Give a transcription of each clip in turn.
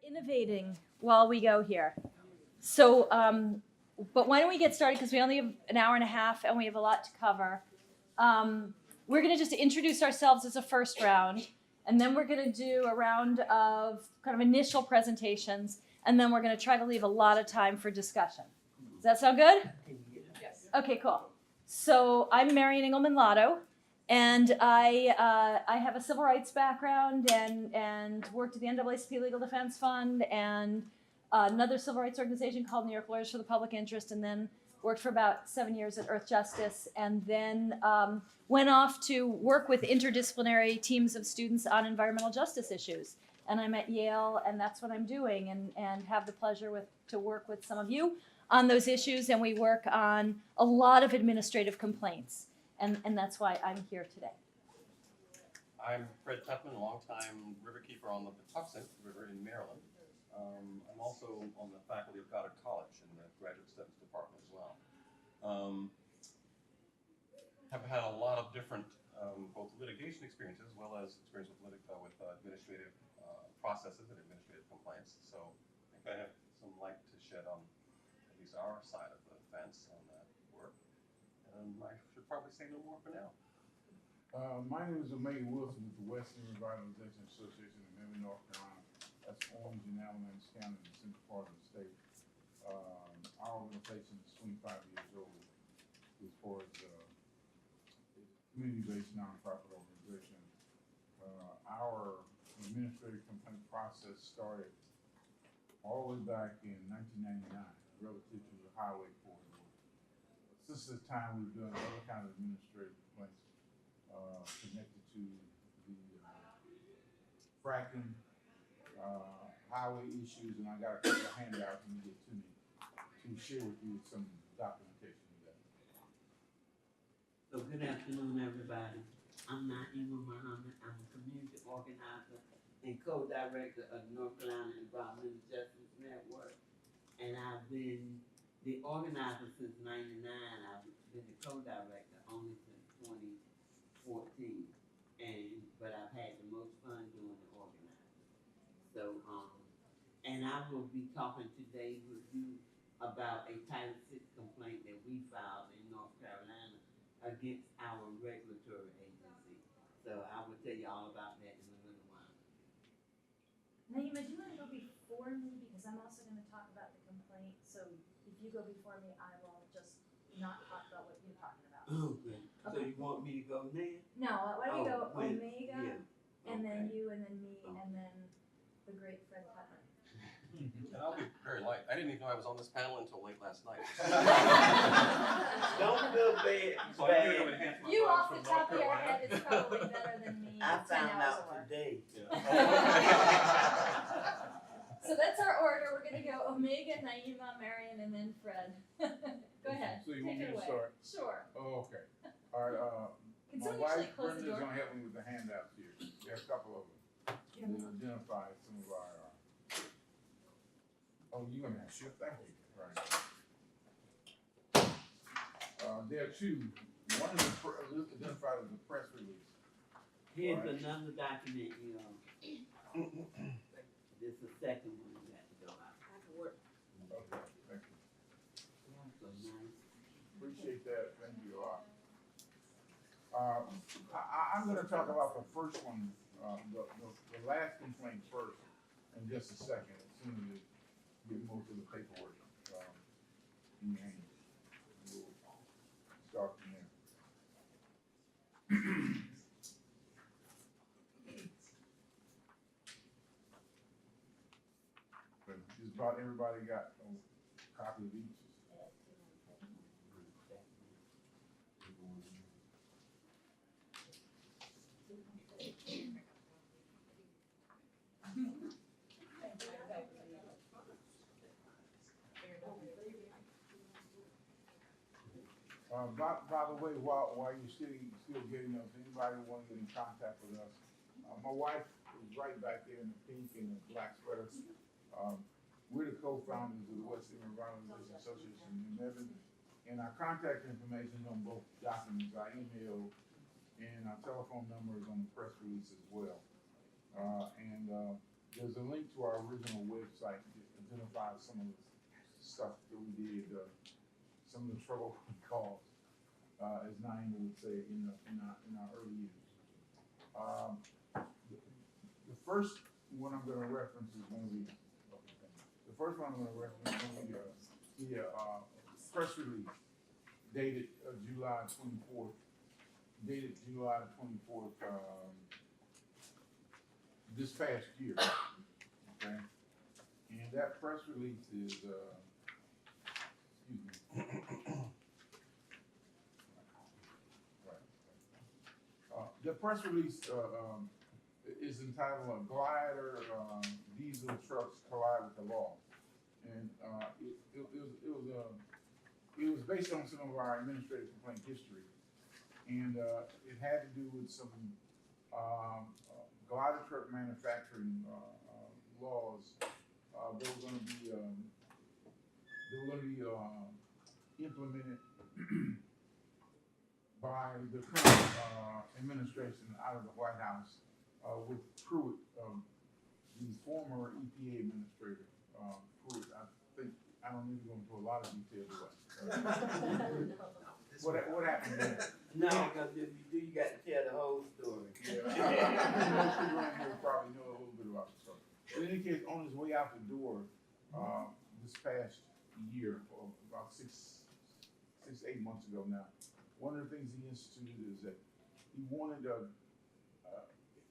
innovating while we go here. So, but why don't we get started, because we only have an hour and a half and we have a lot to cover. We're going to just introduce ourselves as a first round, and then we're going to do a round of kind of initial presentations, and then we're going to try to leave a lot of time for discussion. Does that sound good? Yes. Okay, cool. So I'm Marianne Engleman-Lado, and I have a civil rights background and worked at the NAACP Legal Defense Fund and another civil rights organization called New York Lawyers for the Public Interest, and then worked for about 7 years at Earth Justice, and then went off to work with interdisciplinary teams of students on environmental justice issues. And I'm at Yale, and that's what I'm doing, and have the pleasure to work with some of you on those issues, and we work on a lot of administrative complaints, and that's why I'm here today. I'm Fred Tutman, longtime Riverkeeper on the Patuxent River in Maryland. I'm also on the faculty of Goddard College in the Graduate Studies Department as well. Have had a lot of different both litigation experiences as well as experience with administrative processes and administrative complaints. So I think I have some light to shed on at least our side of the fence on that work. I should probably say no more for now. My name is Omega Wilson with the Western Revitalization Association in Memphis, North Carolina. That's Orange and Alamance County in the central part of the state. Our organization is 25 years old as far as community-based nonprofit organization. Our administrative complaint process started all the way back in 1999 relative to the highway corridor. Since this time, we've done other kinds of administrative complaints connected to the fracking, highway issues, and I got a couple of handouts when you get to me to share with you some documentation of that. So good afternoon, everybody. I'm Naeema. I'm a community organizer and co-director of North Carolina Environmental Justice Network, and I've been the organizer since '99. I've been the co-director only since 2014, but I've had the most fun doing the organizing. So, and I will be talking today with you about a Title VI complaint that we filed in North Carolina against our regulatory agency. So I will tell you all about that in a little while. Naeema, do you want to go before me, because I'm also going to talk about the complaint, so if you go before me, I will just not talk about what you're talking about. Okay. So Okay. you want me to go now? No, why don't we go wait, Omega, yeah. and then Okay. you, and then me, and then the great Fred Tutman. And I'll be very light. I didn't even know I was on this panel until late last night. Don't feel bad. So I'm here to enhance my You knowledge off the from top North of your Carolina. head is probably better than me. I 10 found hours out of work. today. So that's our order. We're going to go Omega, Naeema, Marianne, and then Fred. Go ahead. So you Take want me it to away. start? Sure. Oh, okay. All right. Can My someone actually wife close the Brenda's door? gonna help me with the handouts here. There are a couple of them. To identify some of our. Oh, you're gonna have shift. Thank you. Right. There are two. One is identified as a press release. Here's Right. another document, you know. This is the second one you got to go out. Okay. Thank you. So nice. Appreciate that. Thank you a lot. I'm going to talk about the first one, the last complaint first, in just a second, as soon as we get most of the paperwork in hand. We'll start from there. But just about everybody got a copy of each. By the way, while you're still getting us, anybody want to get in contact with us? My wife is right back there in the pink and the black sweater. We're the co-founders of the Western Revitalization Association in Memphis, and our contact information is on both documents. Our email and our telephone number is on the press release as well. there's a link to our original website that identifies some of the stuff that we did, some of the trouble we caused, as Naeema would say, in our early years. The first one I'm gonna reference is when we, the first one I'm gonna reference is when we, press release dated July 24th, this past year, okay? And that press release is, excuse me. The press release, is entitled "Glider Diesel Trucks Collide with the Law," and it was based on some of our administrative complaint history, and it had to do with some glider truck manufacturing laws that were going to be implemented by the current administration out of the White House with Pruitt, the former EPA administrator. Pruitt, I don't need to go into a lot of detail about what happened there. No, because if you do, you got to tell the whole story. Yeah, most people around here probably know a little bit about the story. But in any case, on his way out the door this past year, or about 6 to 8 months ago now, one of the things he instituted is that he wanted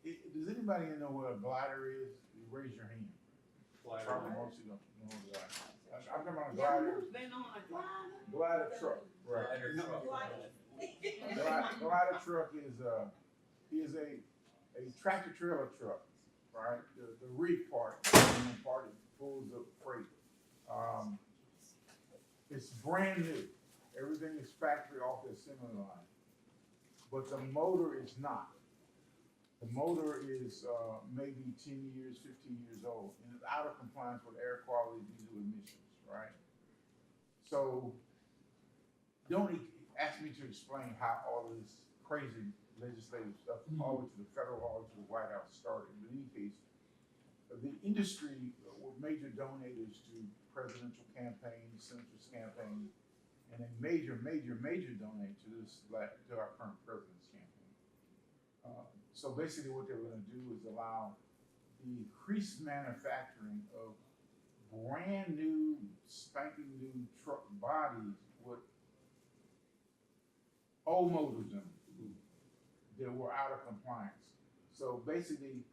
does anybody know what a glider is? You raise your hand. Probably most of you don't know what a glider is. I'm talking about a glider. Been on a glider? Glider truck, right. Glider truck is a tractor trailer truck, right? The rig part, the part that pulls up freight. It's brand new. Everything is factory off the assembly line, but the motor is not. The motor is maybe 10 years, 15 years old, and it's out of compliance with air quality diesel emissions, right? So don't ask me to explain how all this crazy legislative stuff, all the way to the federal, all the way to the White House started. In any case, the industry were major donators to presidential campaigns, senators' campaigns, and a major donate to our current president's campaign. So basically what they were gonna do is allow the increased manufacturing of brand new, spanking new truck bodies with old motors in them that were out of compliance. So basically,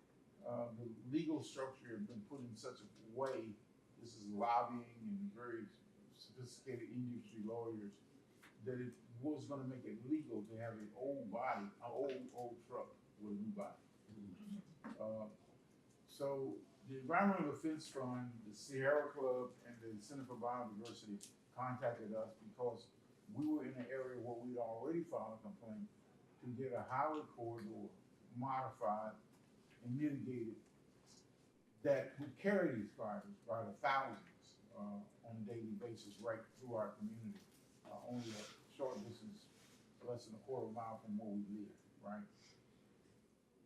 the legal structure had been put in such a way, this is lobbying and very sophisticated industry lawyers, that it was gonna make it legal to have an old body, an old truck with a new body. So the Environmental Defense Fund, the Sierra Club, and the Center for Biodiversity contacted us because we were in an area where we'd already filed a complaint to get a highway corridor modified and mitigated that would carry these fires by the thousands on a daily basis right through our community, only a short distance, less than a quarter mile from where we live, right?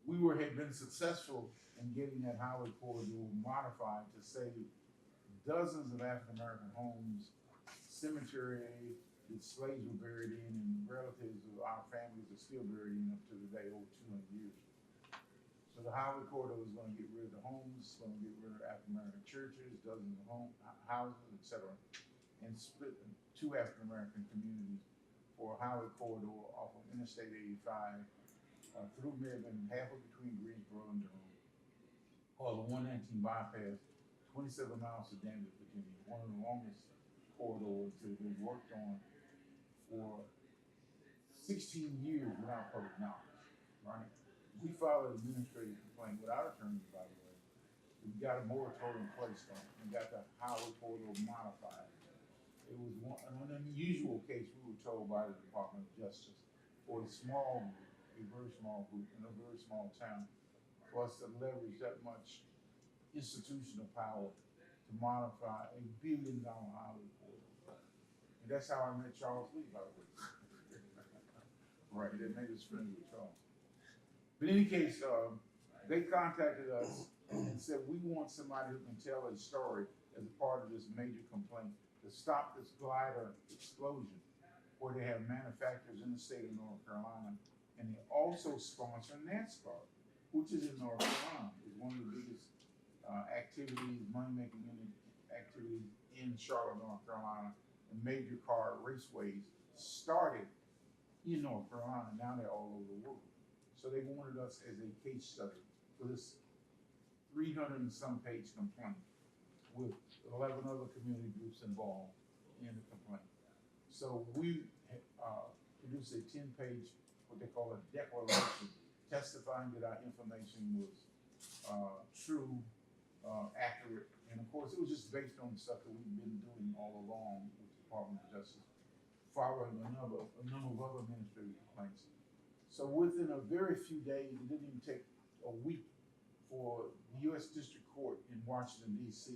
We had been successful in getting that highway corridor modified to save dozens of African American homes, cemetery that slaves were buried in, and relatives of our families are still buried in up to today, over 200 years. So the highway corridor is going to get rid of the homes, going to get rid of African American churches, dozens of houses, etc., and split two African American communities for a highway corridor off of Interstate 85 through Maryland, halfway between Greensboro and Durham, called the 119 bypass, 27 miles to Danville, Virginia, one of the longest corridors that have been worked on for 16 years without public knowledge, right? We filed an administrative complaint without attorneys, by the way. We got a moratorium placed on it and got the highway corridor modified. It was an unusual case, we were told by the Department of Justice, for a very small group in a very small town, for us to leverage that much institutional power to modify a $1 billion highway corridor. And that's how I met Charles Lee, by the way. Right, that made us friends with Charles. But in any case, they contacted us and said, we want somebody who can tell a story as a part of this major complaint to stop this glider explosion where they have manufacturers in the state of North Carolina. And they also sponsor NASCAR, which is in North Carolina. It's one of the biggest activities, money-making activities in Charlotte, North Carolina. And major car raceways started in North Carolina. Now they're all over the world. So they wanted us as a case study for this 300 and some page complaint with 11 other community groups involved in the complaint. So we produced a 10-page, what they call a declaration, testifying that our information was true, accurate, and of course it was just based on stuff that we've been doing all along with the Department of Justice, following a number of other administrative complaints. So within a very few days, it didn't even take a week for the U.S. District Court in Washington, D.C.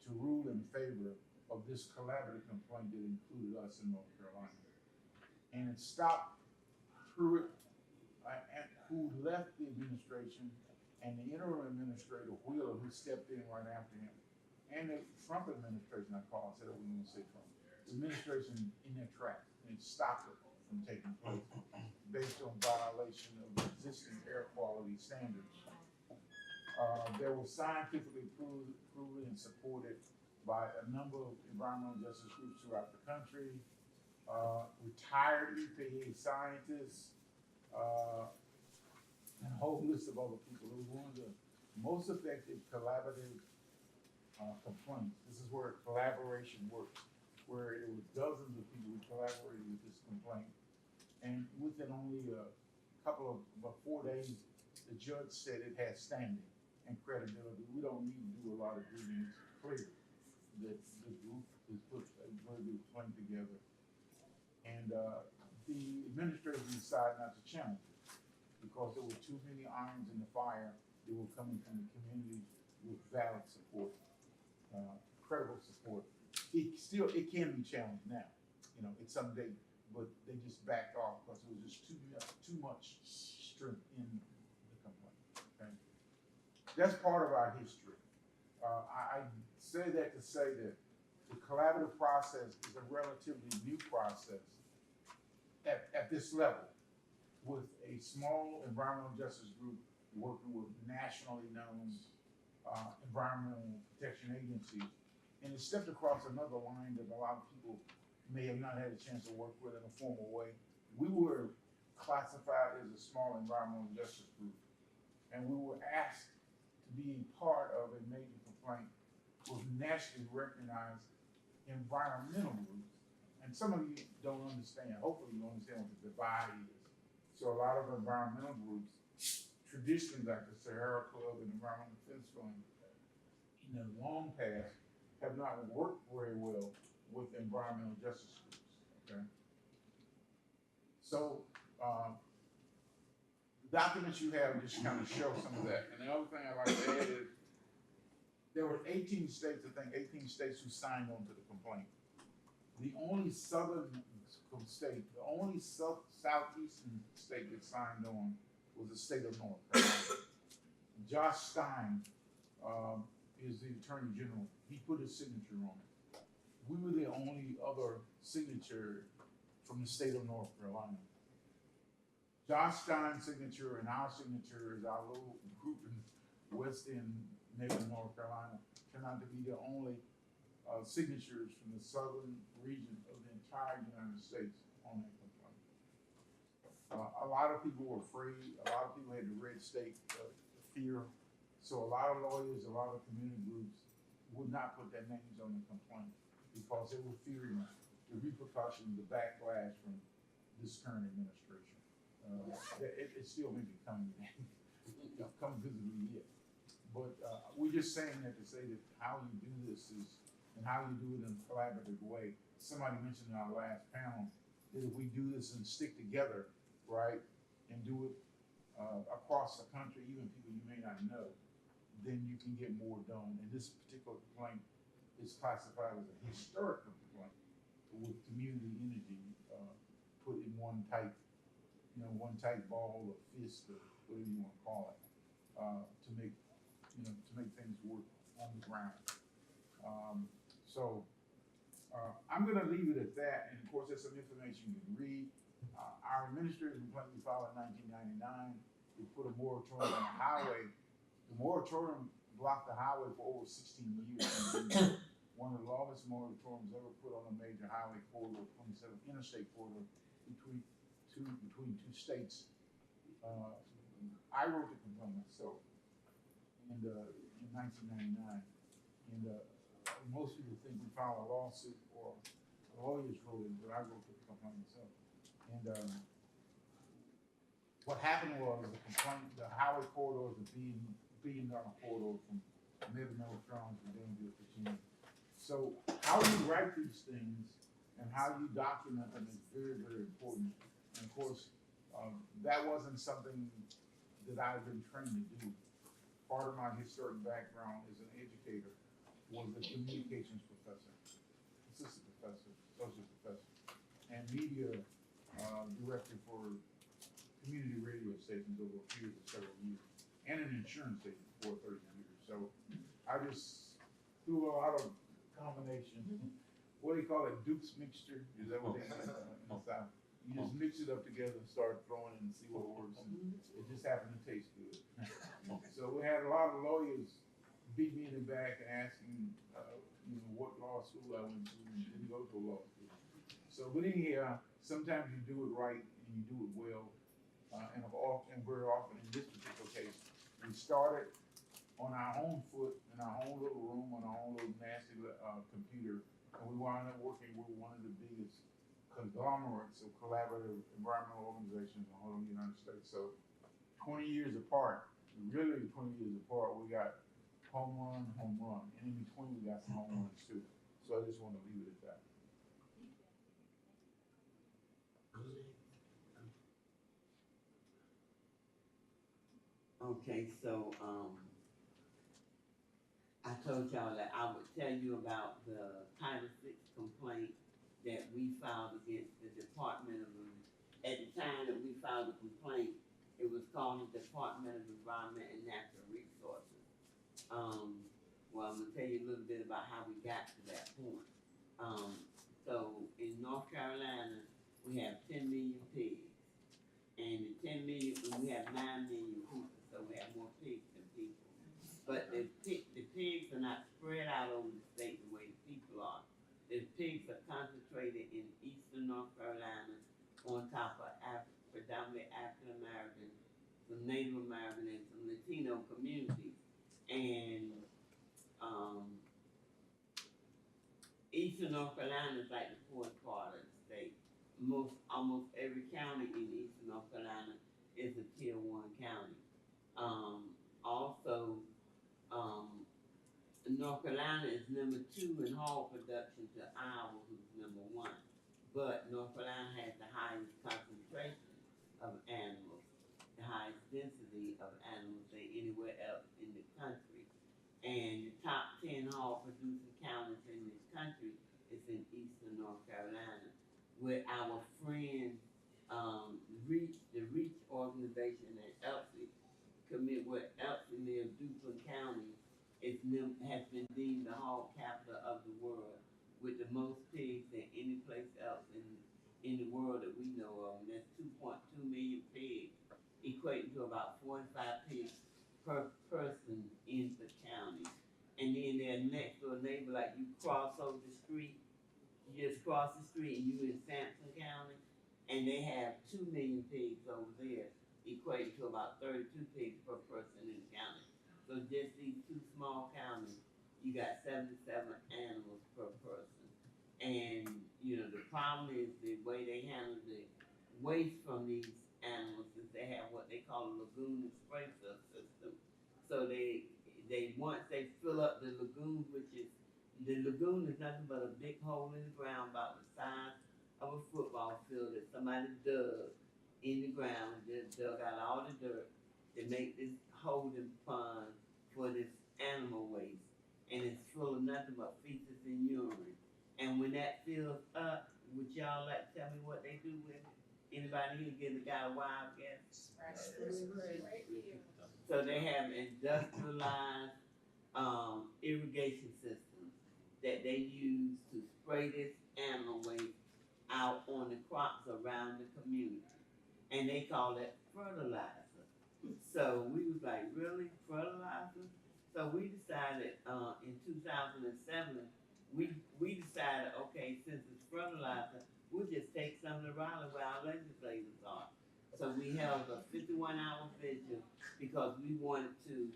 to rule in favor of this collaborative complaint that included us in North Carolina. And it stopped Pruitt, who left the administration, and the interim administrator, Wheeler, who stepped in right after him, and the Trump administration, I said I wasn't going to say Trump, the administration in their tracks, and it stopped it from taking place based on violation of existing air quality standards. They were scientifically proven and supported by a number of environmental justice groups throughout the country, retired EPA scientists, and a whole list of other people. It was one of the most effective collaborative complaints. This is where collaboration works, where it was dozens of people who collaborated with this complaint. And within only about 4 days, the judge said it has standing and credibility. We don't need to do a lot of digging. It's clear that the group has put a very good plan together. And the administrators decided not to challenge it because there were too many irons in the fire that were coming from the community with valid support, credible support. It can be challenged now, it's someday, but they just backed off because it was just too much strength in the complaint. Okay? That's part of our history. I say that to say that the collaborative process is a relatively new process at this level, with a small environmental justice group working with nationally known environmental protection agencies, and it stepped across another line that a lot of people may have not had a chance to work with in a formal way. We were classified as a small environmental justice group, and we were asked to be part of a major complaint with nationally recognized environmental groups. And some of you don't understand, hopefully you understand what the divide is. So a lot of environmental groups, traditionally like the Sahara Club and Environmental Defense Fund, in the long past, have not worked very well with environmental justice groups, okay? So, the documents you have just kind of show some of that. And the other thing I'd like to add is, there were 18 states who signed on to the complaint. The only southern state, the only southeastern state that signed on was the state of North Carolina. Josh Stein is the Attorney General. He put his signature on it. We were the only other signature from the state of North Carolina. Josh Stein's signature and our signature is our little group in West End, neighboring North Carolina, turned out to be the only signatures from the southern region of the entire United States on that complaint. A lot of people were afraid. A lot of people had the red state fear. So a lot of lawyers, a lot of community groups would not put their names on the complaint because they were fearing the repercussions, the backlash from this current administration. It still may be coming, come visibly yet. But we're just saying that to say that how you do this is, and how you do it in a collaborative way. Somebody mentioned in our last panel that if we do this and stick together, right, and do it across the country, even people you may not know, then you can get more done. And this particular complaint is classified as a historic complaint with community energy put in one tight ball or fist or whatever you want to call it, to make to make things work on the ground. I'm gonna leave it at that, and of course, there's some information you can read. Our administrative complaint we filed in 1999, we put a moratorium on the highway. The moratorium blocked the highway for over 16 years. One of the longest moratoriums ever put on a major highway corridor, 27 interstate corridor between two states. I wrote the complaint myself, and in 1999, and most people think we filed a lawsuit or lawyers wrote it, but I wrote the complaint myself. And what happened was the highway corridor is a billion dollar corridor from Midland, North Carolina to Danville, Virginia. So how you write these things and how you document them is very, very important. And of course, that wasn't something that I've been trained to do. Part of my historic background as an educator was a communications professor, assistant professor, associate professor, and media director for community radio stations over a period of several years, and an insurance agent for 30 years. So I just threw a lot of combination. What do you call it? Duke's mixture? Is that what they say? You just mix it up together and start throwing it and see what works. And it just happened to taste good. So we had a lot of lawyers beat me in the back and asking, what law school I went to, and didn't go to a law school. So, but anyhow, sometimes you do it right and you do it well, and very often in this particular case, we started on our own foot in our own little room on our own little nasty computer, and we wound up working with one of the biggest conglomerates of collaborative environmental organizations in the whole United States. So, 20 years apart, really 20 years apart, we got home run, and in between we got some home runs too. So I just want to leave it at that. Okay, so I told y'all that I would tell you about the Title VI complaint that we filed against the Department of, at the time that we filed the complaint, it was called the Department of Environment and Natural Resources. Well, I'm gonna tell you a little bit about how we got to that point. So in North Carolina, we have 10 million pigs. And the 10 million, we have 9 million people, so we have more pigs than people. But the pigs are not spread out over the state the way the people are. The pigs are concentrated in eastern North Carolina on top of predominantly African American, some Native American, and some Latino communities. And eastern North Carolina is like the fourth part of the state. Almost every county in eastern North Carolina is a tier 1 county. North Carolina is number 2 in hog production to Iowa, who's number 1. But North Carolina has the highest concentration of animals, the highest density of animals than anywhere else in the country. And the top 10 hog producing counties in this country is in eastern North Carolina, where our friend, the REACH organization at Elsie, where Elsie near Duplin County has been deemed the hog capital of the world, with the most pigs than any place else in the world that we know of. And that's 2.2 million pigs, equating to about 45 pigs per person in the county. And then their next door neighbor, like you cross over the street, you just cross the street and you in Sampson County, and they have 2 million pigs over there, equating to about 32 pigs per person in the county. So just these 2 small counties, you got 77 animals per person. And, the problem is the way they handle the waste from these animals is they have what they call a lagoon and sprinkler system. So they once they fill up the lagoon, the lagoon is nothing but a big hole in the ground about the size of a football field that somebody dug in the ground, just dug out all the dirt to make this holding pond for this animal waste. And it's full of nothing but feces and urine. And when that fills up, would y'all like to tell me what they do with it? Anybody here give the guy a wild guess? So they have industrialized irrigation systems that they use to spray this animal waste out on the crops around the community. And they call it fertilizer. So we was like, really, fertilizer? So we decided in 2007, we decided, okay, since it's fertilizer, we'll just take some of the Raleigh where our legislators are. So we held a 51-hour vigil because we wanted to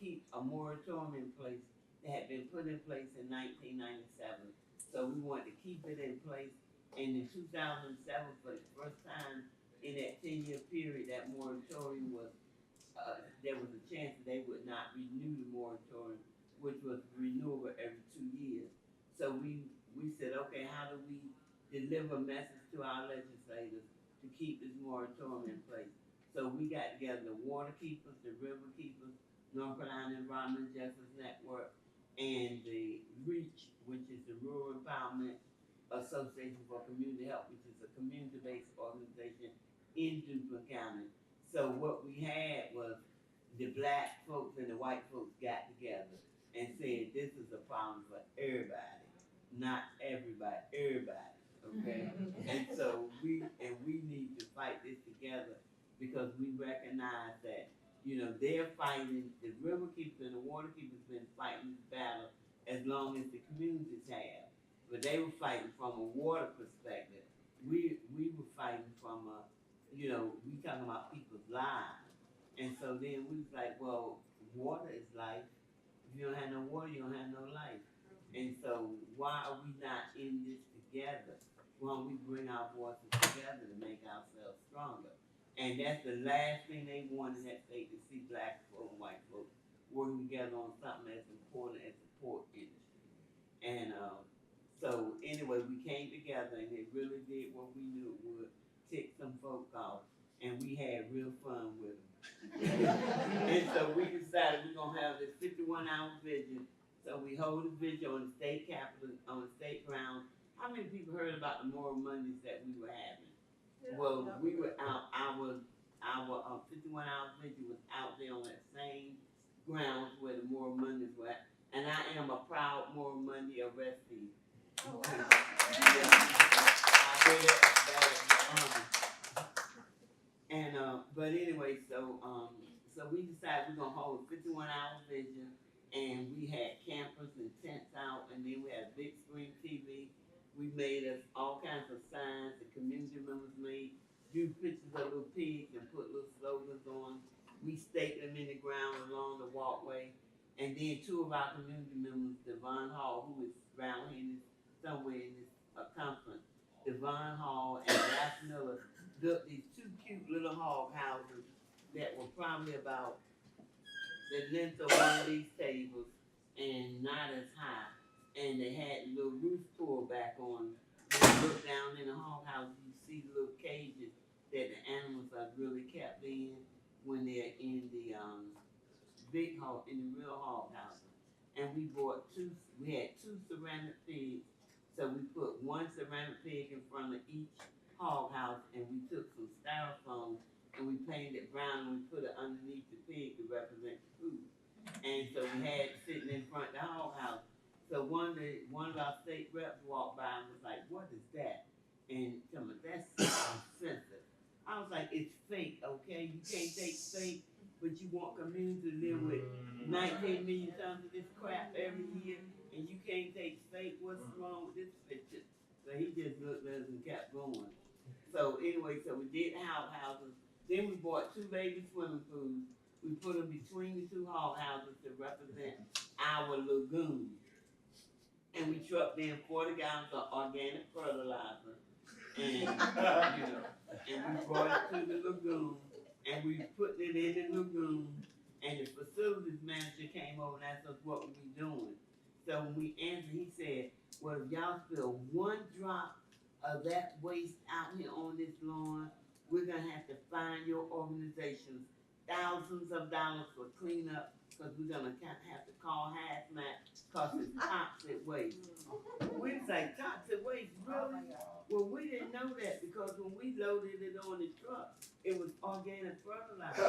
keep a moratorium in place that had been put in place in 1997. So we wanted to keep it in place. And in 2007, for the first time in that 10-year period, that moratorium was, there was a chance that they would not renew the moratorium, which was renewable every 2 years. So we said, okay, how do we deliver a message to our legislators to keep this moratorium in place? So we got together the Waterkeepers, the Riverkeepers, North Carolina Environmental Justice Network, and the REACH, which is the Rural Empowerment Association for Community Health, which is a community-based organization in Duplin County. So what we had was the black folks and the white folks got together and said, this is a problem for everybody, not everybody, everybody, okay? And so we need to fight this together because we recognize that, you know, they're fighting, the Riverkeeper and the Waterkeeper's been fighting this battle as long as the communities have. But they were fighting from a water perspective. We were fighting from a, you know, we talking about people's lives. And so then we was like, well, water is life. If you don't have no water, you don't have no life. And so why are we not in this together? Why don't we bring our voices together to make ourselves stronger? And that's the last thing they want in that state, to see black folk and white folks working together on something as important as the pork industry. And so anyway, we came together and it really did what we knew it would, tick some folk off, and we had real fun with them. And so we decided we're gonna have this 51-hour vigil. So we hold a vigil on the state capitol, on the state grounds. How many people heard about the Moral Mondays that we were having? Well, we were out, our 51-hour vigil was out there on that same grounds where the Moral Mondays were at. And I am a proud Moral Monday arrestee. Oh, wow. Yeah. I wear that. And but anyway, so we decided we're gonna hold a 51-hour vigil, and we had campers and tents out, and then we had big screen TV. We made us all kinds of signs. The community members made, drew pictures of little pigs and put little slogans on. We staked them in the ground along the walkway. And then two of our community members, Devon Hall, who is around here somewhere in this conference, Devon Hall and Ralph Miller built these two cute little hog houses that were probably about the length of one of these tables and not as high. And they had little roof pulled back on. When you look down in the hog house, you see the little cages that the animals are really kept in when they're in the big hog, in the real hog houses. And we had two ceramic pigs. So we put one ceramic pig in front of each hog house, and we took some styrofoam and we painted it brown and we put it underneath the pig to represent the food. And so we had it sitting in front of the hog house. So one of our state reps walked by and was like, "What is that?" And told me, "That's offensive." I was like, "It's fake, okay? You can't take fake, but you want community to live with 19 million tons of this crap every year, and you can't take fake. What's wrong with this picture?" So he just looked at us and kept going. So anyway, so we did hog houses. Then we bought 2 baby swimming pools. We put them between the 2 hog houses to represent our lagoon. And we trucked in 40 gallons of organic fertilizer, and and we brought it to the lagoon, and we put it in the lagoon. And the facilities manager came over and asked us what we were doing. So when we answered, he said, "Well, if y'all spill 1 drop of that waste out here on this lawn, we're gonna have to fine your organizations thousands of dollars for cleanup cause we're gonna have to call hazmat, cause it's toxic waste. We was like, toxic waste, really? Well, we didn't know that because when we loaded it on the truck, it was organic fertilizer.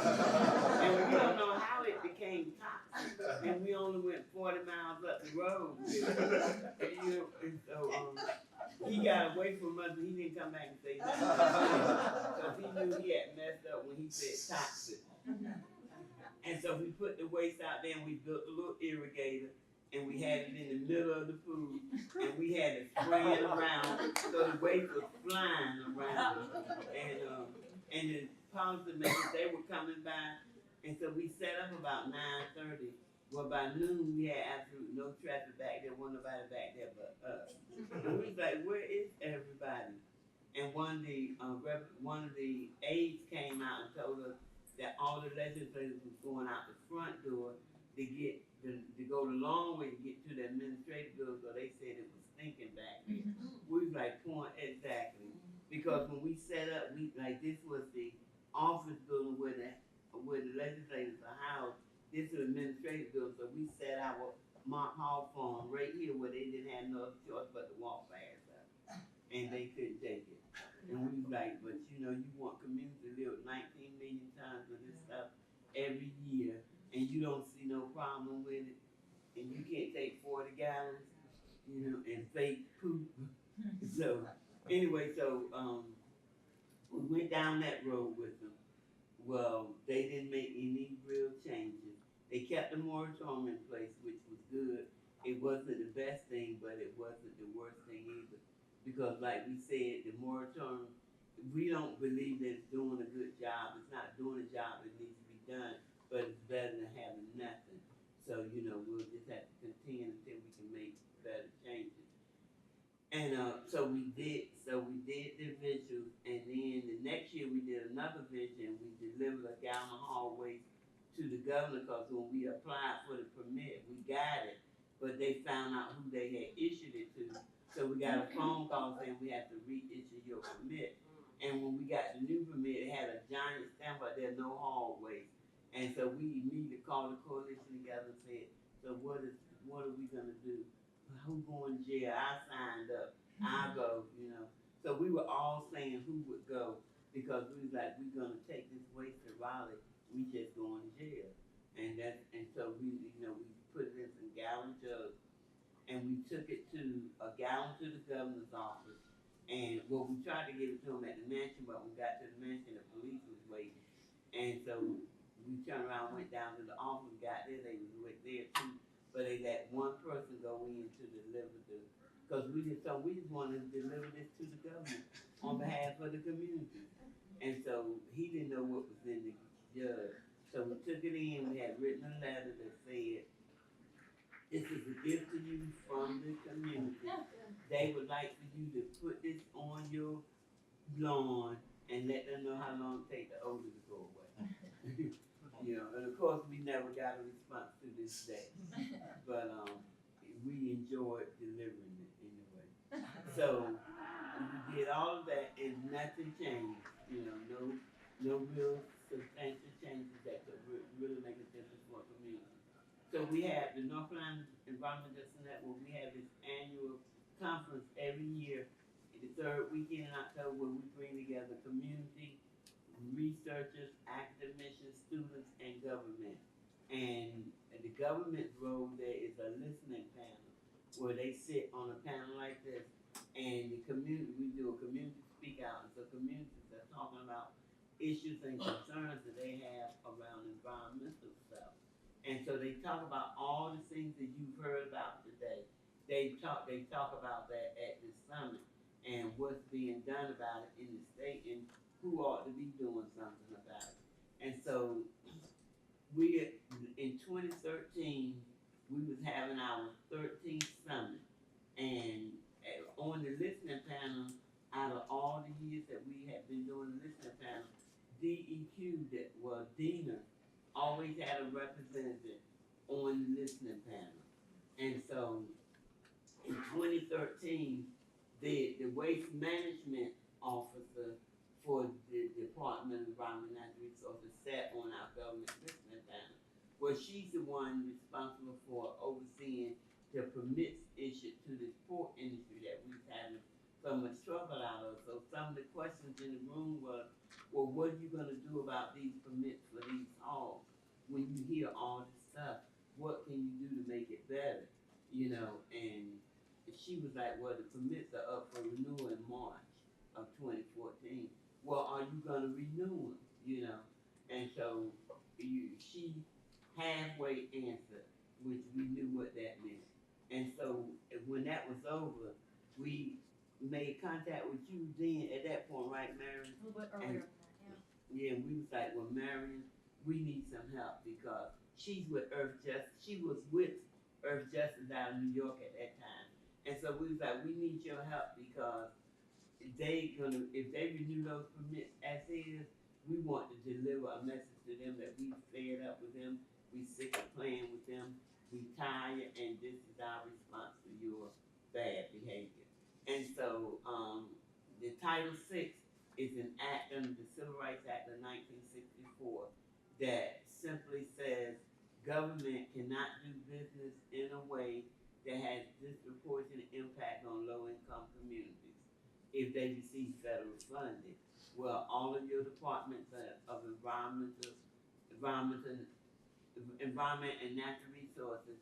And we don't know how it became toxic, and we only went 40 miles up the road. And so, he got away from us, but he didn't come back and say nothing. Because he knew he had messed up when he said toxic. And so we put the waste out there and we built a little irrigator and we had it in the middle of the food and we had it spraying around so the waste was flying around. And the policymakers, they were coming by and so we set up about 9:30. Well, by noon we had absolutely no traffic back there, wasn't nobody back there but us. And we was like, where is everybody? And one of the aides came out and told us that all the legislators was going out the front door to go the long way to get to the administrative building, so they said it was stinking back there. We was like, point exactly. Because when we set up, this was the office building where the legislators are housed. This is the administrative building, so we set our Mark Hall farm right here where they didn't have no other choice but to walk past us. And they couldn't take it. And we was like, but you want community to live 19 million tons of this stuff every year, and you don't see no problem with it, and you can't take 40 gallons, and fake poop. So, anyway, we went down that road with them. Well, they didn't make any real changes. They kept the moratorium in place, which was good. It wasn't the best thing, but it wasn't the worst thing either. Because like we said, the moratorium, we don't believe that it's doing a good job. It's not doing a job that needs to be done, but it's better than having nothing. So, we'll just have to continue until we can make better changes. And so we did the visuals, and then the next year we did another vision. We delivered a gallon of hallways to the governor, because when we applied for the permit, we got it, but they found out who they had issued it to. So we got a phone call saying we have to reissue your permit. And when we got the new permit, it had a giant stamp out there, no hallways. And so we immediately called the coalition together and said, so what are we gonna do? Who going to jail? I signed up. I'll go, So we were all saying who would go, because we was like, we're gonna take this waste to Raleigh, we just going to jail. And so we put it in some gallon jugs, and we took it to a gallon to the governor's office. And we tried to get it to him at the mansion, but when we got to the mansion, the police was waiting. And so we turned around, went down to the office, got there, they was there too. But they let one person go in to deliver because we just wanted to deliver this to the government on behalf of the community. And so he didn't know what was in the jug. So we took it in, we had written a letter that said, this is a gift to you from the community. They would like for you to put this on your lawn and let them know how long it takes the odor to go away. And of course we never got a response to this day. But we enjoyed delivering it anyway. So we did all of that and nothing changed. No real substantial changes that could really make a difference for a community. So we have the North Carolina Environmental Justice Network. We have this annual conference every year, the third weekend in October, where we bring together community, researchers, academicians, students, and government. And the government's role there is a listening panel, where they sit on a panel like this, and the community, we do a community speak out, and so communities are talking about issues and concerns that they have around environmental stuff. And so they talk about all the things that you've heard about today. They talk about that at the summit and what's being done about it in the state and who ought to be doing something about it. And so in 2013, we was having our 13th summit, and on the listening panel, out of all the years that we have been doing the listening panel, DEQ, that was Diener, always had a representative on the listening panel. And so in 2013, the waste management officer for the Department of Environmental and Natural Resources sat on our government listening panel. Well, she's the one responsible for overseeing the permits issued to this pork industry that we've having so much trouble out of. So some of the questions in the room was, well, what are you gonna do about these permits for these hogs? When you hear all this stuff, what can you do to make it better? You know, and she was like, well, the permits are up for renewal in March of 2014. Well, are you gonna renew them? You know, and so she halfway answered, which we knew what that meant. And so when that was over, we made contact with you then at that point, right, Marion? A little bit earlier than that, Yeah, and we was like, well, Marion, we need some help because she's with Earth Justice. She was with Earth Justice out of New York at that time. And so we was like, we need your help because if they renew those permits as is, we want to deliver a message to them that we fed up with them, we sick of playing with them, we tired, and this is our response to your bad behavior. And so, the Title VI is an act under the Civil Rights Act of 1964 that simply says government cannot do business in a way that has disproportionate impact on low-income communities if they receive federal funding. Well, all of your departments of environment and natural resources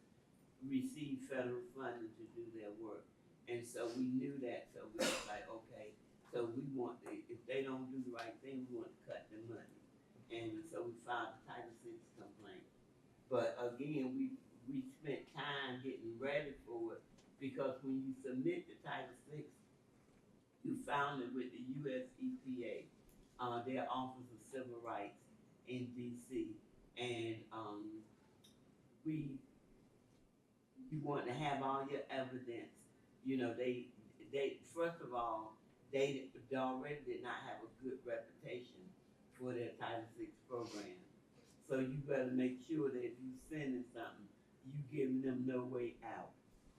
receive federal funding to do their work. And so we knew that, so we was like, okay, so we want to, if they don't do the right thing, we want to cut their money. And so we filed the Title VI complaint. But again, we spent time getting ready for it because when you submit the Title VI, you found it with the US EPA, their Office of Civil Rights in DC. And you want to have all your evidence. You know, they first of all, they already did not have a good reputation for their Title VI program. So you better make sure that if you sending something, you giving them no way out,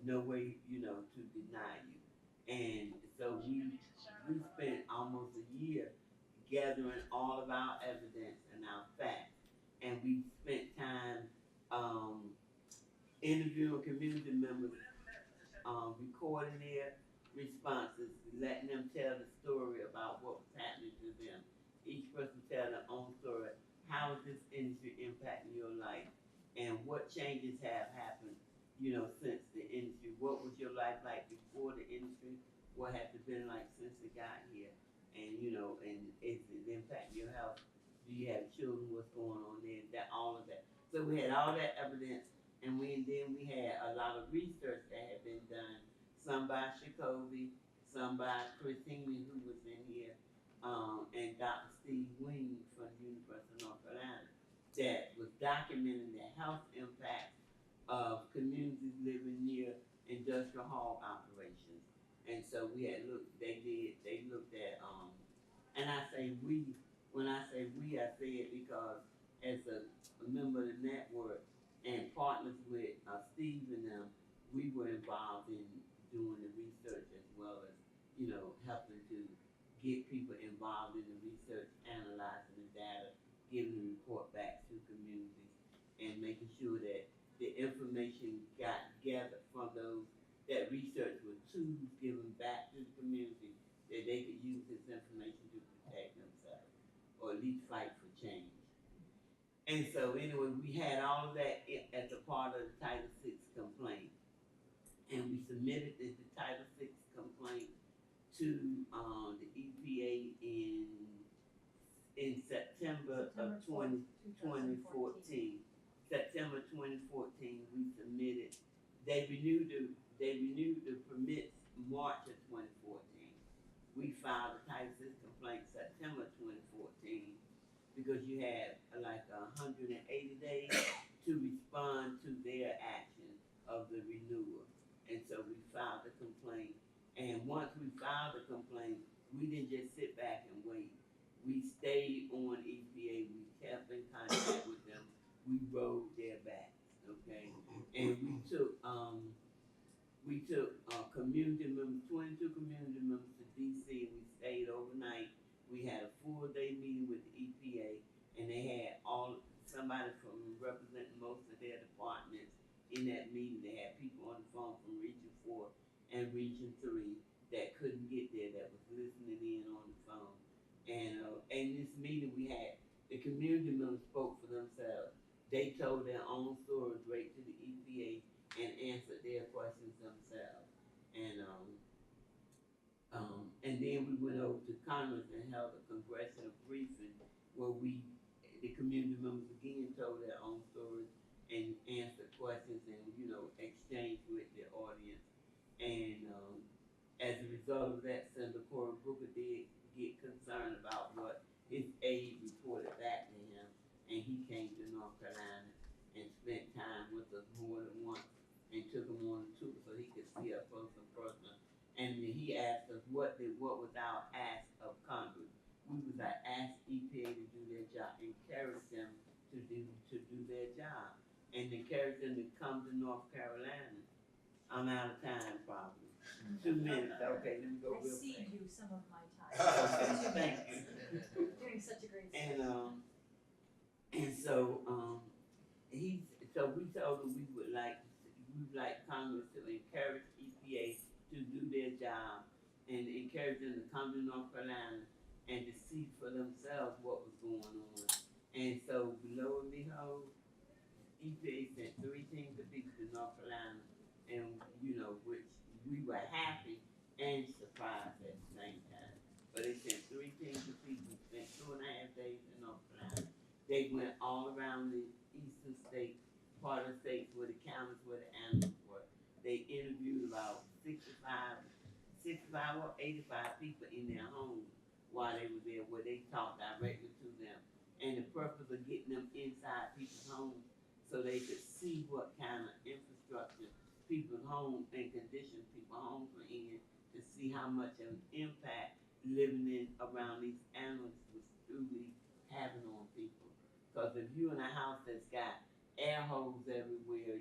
no way, you know, to deny you. And so we spent almost a year gathering all of our evidence and our facts. And we spent time interviewing community members, recording their responses, letting them tell the story about what was happening to them. Each person tell their own story. How is this industry impacting your life? And what changes have happened, you know, since the industry? What was your life like before the industry? What has it been like since it got here? And, you know, and is it impacting your health? Do you have children? What's going on there? That, all of that. So we had all that evidence, and then we had a lot of research that had been done, some by Jacoby, some by Chris Hingley, who was in here, and Dr. Steve Wing from the University of North Carolina, that was documenting the health impact of communities living near industrial hog operations. And so we had they looked at, and I say we, when I say we, I say it because as a member of the network and partners with Steve and them, we were involved in doing the research as well as, you know, helping to get people involved in the research, analyzing the data, giving the report back to communities, and making sure that the information got gathered from that research was tools given back to the community that they could use this information to protect themselves, or at least fight for change. And so anyway, we had all of that as a part of the Title VI complaint. And we submitted the Title VI complaint to the EPA in September of 2014. September 2014, we submitted. They renewed the permits March of 2014. We filed the Title VI complaint September 2014 because you had like 180 days to respond to their action of the renewal. And so we filed the complaint. And once we filed the complaint, we didn't just sit back and wait. We stayed on EPA. We kept in contact with them. We rode their backs, okay? And we took community members, 22 community members to DC, and we stayed overnight. We had a full day meeting with the EPA, and they had somebody from representing most And in this meeting we had, the community members spoke for themselves. They told their own stories right to the EPA and answered their questions themselves. And then we went over to Congress and held a congressional briefing where the community members again told their own stories and answered questions and, exchanged with the audience. And as a result of that, Senator Cory Booker did get concerned about what his aide reported back to him, and he came to North Carolina and spent time with us more than once and took him on a tour so he could see us close and personal. And he asked us what was our ask of Congress. We was like, ask EPA to do their job, encourage them to do their job, and encourage them to come to North Carolina. I'm out of time, probably. 2 minutes. Okay, let me go I real cede fast. you some of my time. Okay, thank you. Doing such a great And so we told him we would like Congress to encourage EPA to do their job and encourage them to come to North Carolina and to see for themselves what was going on. And so below and behold, EPA sent 3 teams of people to North Carolina, and which we were happy and surprised at the same time. But they sent 3 teams of people, spent 2.5 days in North Carolina. They went all around the eastern states, part of the states where the counties where the animals were. They interviewed about 65 or 85 people in their homes while they were there, where they talked directly to them. And the purpose of getting them inside people's homes so they could see what kind of infrastructure people's homes and conditions people's homes were in, to see how much of an impact living around these animals was truly having on people. Because if you're in a house that's got air holes everywhere,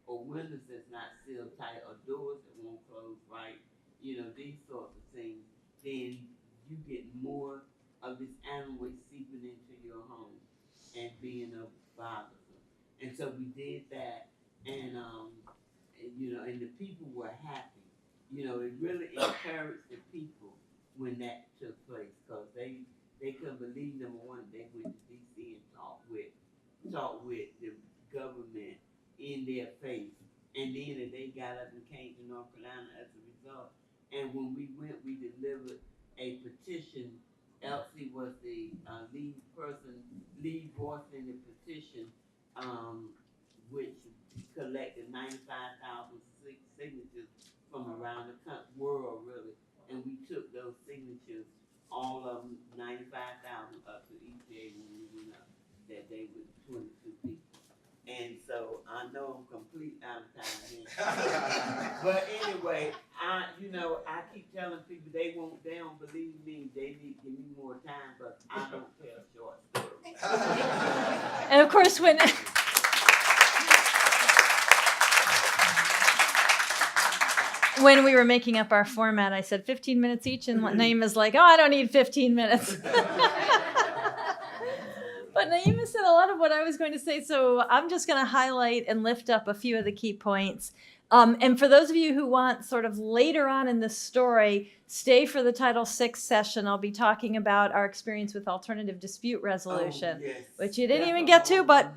or windows that's not sealed tight, or doors that won't close right, these sorts of things, then you get more of this animal waste seeping into your home and being bothersome. And so we did that, and and the people were happy. It really encouraged the people when that took place, because they couldn't believe, number one, they went to DC and talked with the government in their face, and then that they got up and came to North Carolina as a result. And when we went, we delivered a petition. Elsie was the lead voice in the petition, which collected 95,000 signatures from around the world, really. And we took those signatures, all of them, 95,000, up to EPA when we went up that day with 22 people. And so I know I'm complete out of time here. But anyway, I keep telling people they don't believe me. They need to give me more time, but I don't tell short stories. And of course, when we were making up our format, I said 15 minutes each, and Naeema's like, oh, I don't need 15 minutes. But Naeema said a lot of what I was going to say, so I'm just going to highlight and lift up a few of the key points. And for those of you who want sort of later on in the story, stay for the Title VI session. I'll be talking about our experience with alternative dispute resolution, which you didn't even get to, but...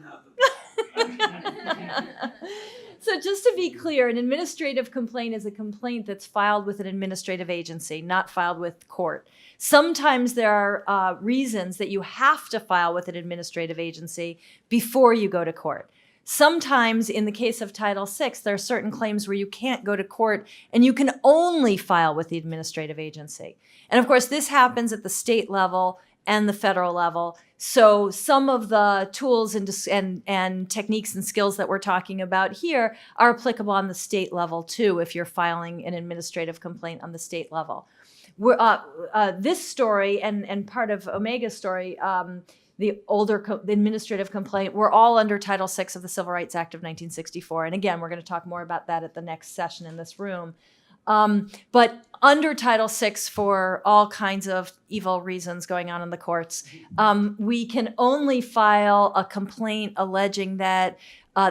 So just to be clear, an administrative complaint is a complaint that's filed with an administrative agency, not filed with court. Sometimes there are reasons that you have to file with an administrative agency before you go to court. Sometimes, in the case of Title VI, there are certain claims where you can't go to court and you can only file with the administrative agency. And of course, this happens at the state level and the federal level. So some of the tools and techniques and skills that we're talking about here are applicable on the state level too, if you're filing an administrative complaint on the state level. This story and part of Omega's story, the administrative complaint, were all under Title VI of the Civil Rights Act of 1964. And again, we're going to talk more about that at the next session in this room. But under Title VI, for all kinds of evil reasons going on in the courts, we can only file a complaint alleging that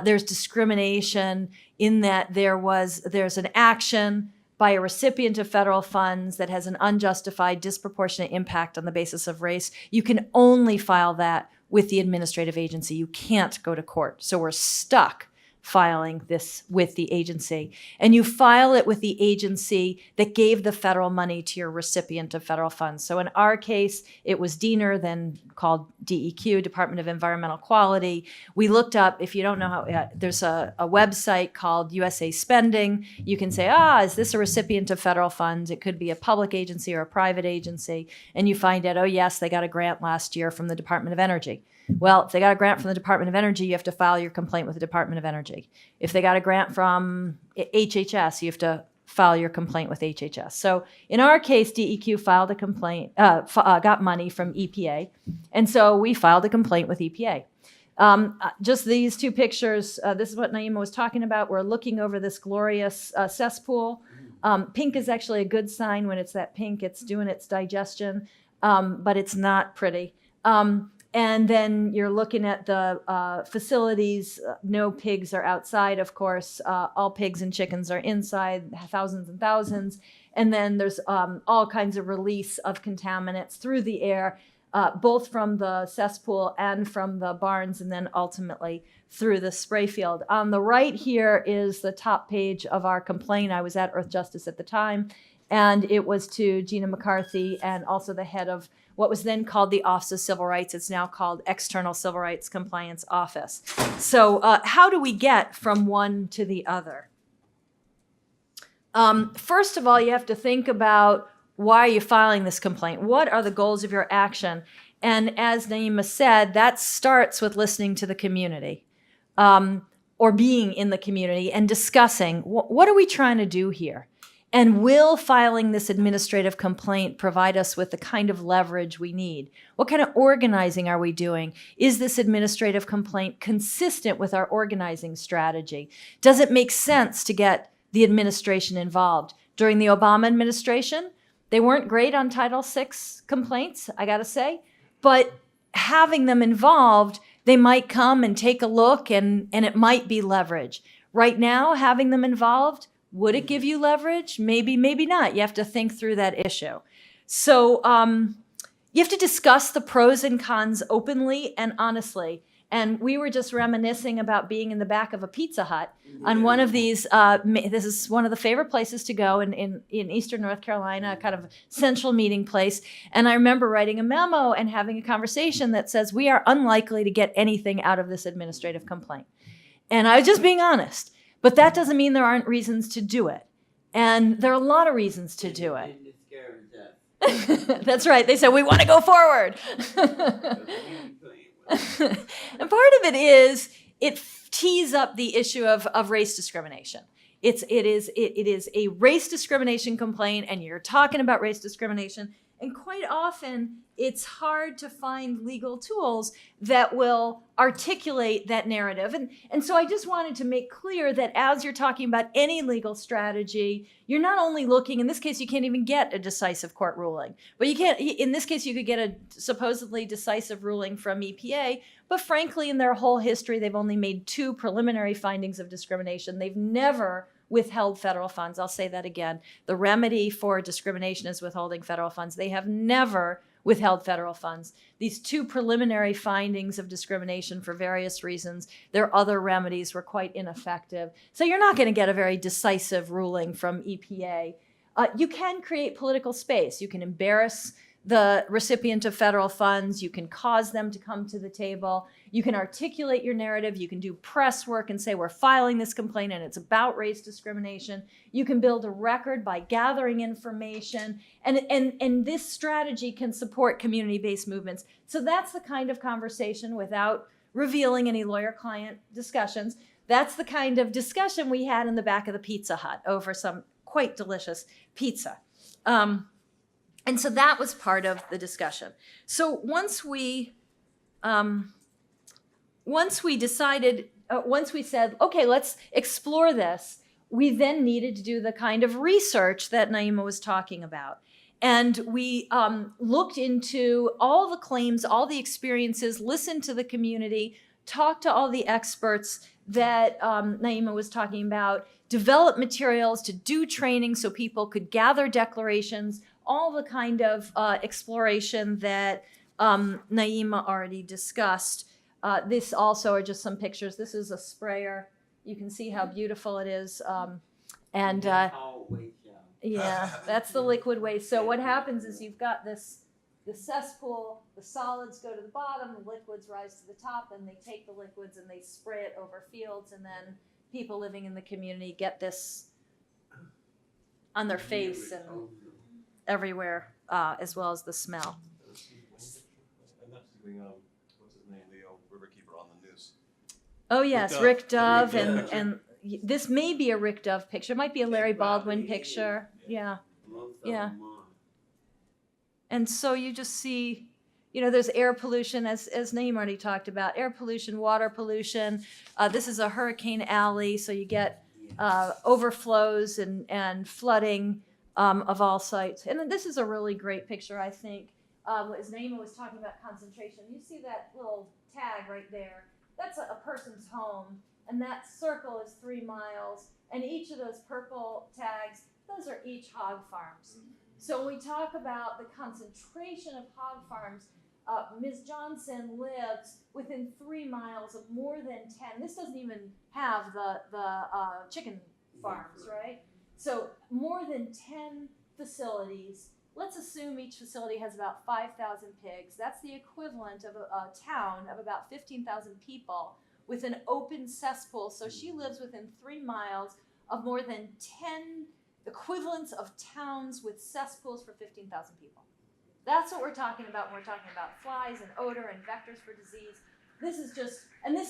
there's discrimination, in that there's an action by a recipient of federal funds that has an unjustified, disproportionate impact on the basis of race, you can only file that with the administrative agency. You can't go to court. So we're stuck filing this with the agency. And you file it with the agency that gave the federal money to your recipient of federal funds. So in our case, it was DENR, then called DEQ, Department of Environmental Quality. We looked up, if you don't know how, there's a website called USA Spending. You can say, is this a recipient of federal funds? It could be a public agency or a private agency. And you find out, oh yes, they got a grant last year from the Department of Energy. Well, if they got a grant from the Department of Energy, you have to file your complaint with the Department of Energy. If they got a grant from HHS, you have to file your complaint with HHS. So in our case, DEQ filed a complaint, got money from EPA. And so we filed a complaint with EPA. Just these two pictures, this is what Naeema was talking about. We're looking over this glorious cesspool. Pink is actually a good sign. When it's that pink, it's doing its digestion, but it's not pretty. And then you're looking at the facilities. No pigs are outside, of course. All pigs and chickens are inside, thousands and thousands. And then there's all kinds of release of contaminants through the air, both from the cesspool and from the barns, and then ultimately through the spray field. On the right here is the top page of our complaint. I was at Earth Justice at the time, and it was to Gina McCarthy and also the head of what was then called the Office of Civil Rights. It's now called External Civil Rights Compliance Office. So how do we get from one to the other? First of all, you have to think about, why are you filing this complaint? What are the goals of your action? And as Naeema said, that starts with listening to the community, or being in the community and discussing, what are we trying to do here? And will filing this administrative complaint provide us with the kind of leverage we need? What kind of organizing are we doing? Is this administrative complaint consistent with our organizing strategy? Does it make sense to get the administration involved? During the Obama administration, they weren't great on Title VI complaints, I gotta say, but having them involved, they might come and take a look, and it might be leverage. Right now, having them involved, would it give you leverage? Maybe, maybe not. You have to think through that issue. So you have to discuss the pros and cons openly and honestly. And we were just reminiscing about being in the back of a Pizza Hut on one of these. This is one of the favorite places to go in Eastern North Carolina, kind of central meeting place. And I remember writing a memo and having a conversation that says, we are unlikely to get anything out of this administrative complaint. And I was just being honest. But that doesn't mean there aren't reasons to do it. And there are a lot of reasons to do it. That's right. They said, we want to go forward. And part of it is, it tees up the issue of race discrimination. It is a race discrimination complaint, and you're talking about race discrimination. And quite often, it's hard to find legal tools that will articulate that narrative. And so I just wanted to make clear that as you're talking about any legal strategy, you're not only looking, in this case, you can't even get a decisive court ruling. But you can't, in this case, you could get a supposedly decisive ruling from EPA. But frankly, in their whole history, they've only made 2 preliminary findings of discrimination. They've never withheld federal funds. I'll say that again. The remedy for discrimination is withholding federal funds. They have never withheld federal funds. These 2 preliminary findings of discrimination for various reasons, their other remedies were quite ineffective. So you're not going to get a very decisive ruling from EPA. You can create political space. You can embarrass the recipient of federal funds. You can cause them to come to the table. You can articulate your narrative. You can do press work and say, we're filing this complaint and it's about race discrimination. You can build a record by gathering information. And this strategy can support community-based movements. So that's the kind of conversation, without revealing any lawyer-client discussions, that's the kind of discussion we had in the back of the Pizza Hut over some quite delicious pizza. And so that was part of the discussion. So once we decided, once we said, okay, let's explore this, we then needed to do the kind of research that Naeema was talking about. And we looked into all the claims, all the experiences, listened to the community, talked to all the experts that Naeema was talking about, develop materials, to do training so people could gather declarations, all the kind of exploration that Naeema already discussed. This also are just some pictures. This is a sprayer. You can see how beautiful it is. And Always, y'all. yeah, that's the liquid waste. So what happens is you've got the cesspool, the solids go to the bottom, the liquids rise to the top, and they take the liquids and they spray it over fields, and then people living in the community get this on their face and everywhere, as well as the smell. And that's doing, what's his name, the old Riverkeeper on the news. Oh yes, Dove. Rick Dove, Rick Dove and picture. and this may be a Rick Dove picture. It might be a Larry It probably Baldwin is. picture. Yeah. Most of Yeah. them are. And so you just see, there's air pollution, as Naeem already talked about, air pollution, water pollution. This is a hurricane alley, so you get overflows and flooding of all sites. And then this is a really great picture, I think. As Naeema was talking about concentration, you see that little tag right there. That's a person's home, and that circle is 3 miles. And each of those purple tags, those are each hog farms. So when we talk about the concentration of hog farms, Ms. Johnson lives within 3 miles of more than 10. This doesn't even have the chicken farms, right? So more than 10 facilities. Let's assume each facility has about 5,000 pigs. That's the equivalent of a town of about 15,000 people with an open cesspool. So she lives within 3 miles of more than 10 equivalents of towns with cesspools for 15,000 people. That's what we're talking about when we're talking about flies and odor and vectors for disease. This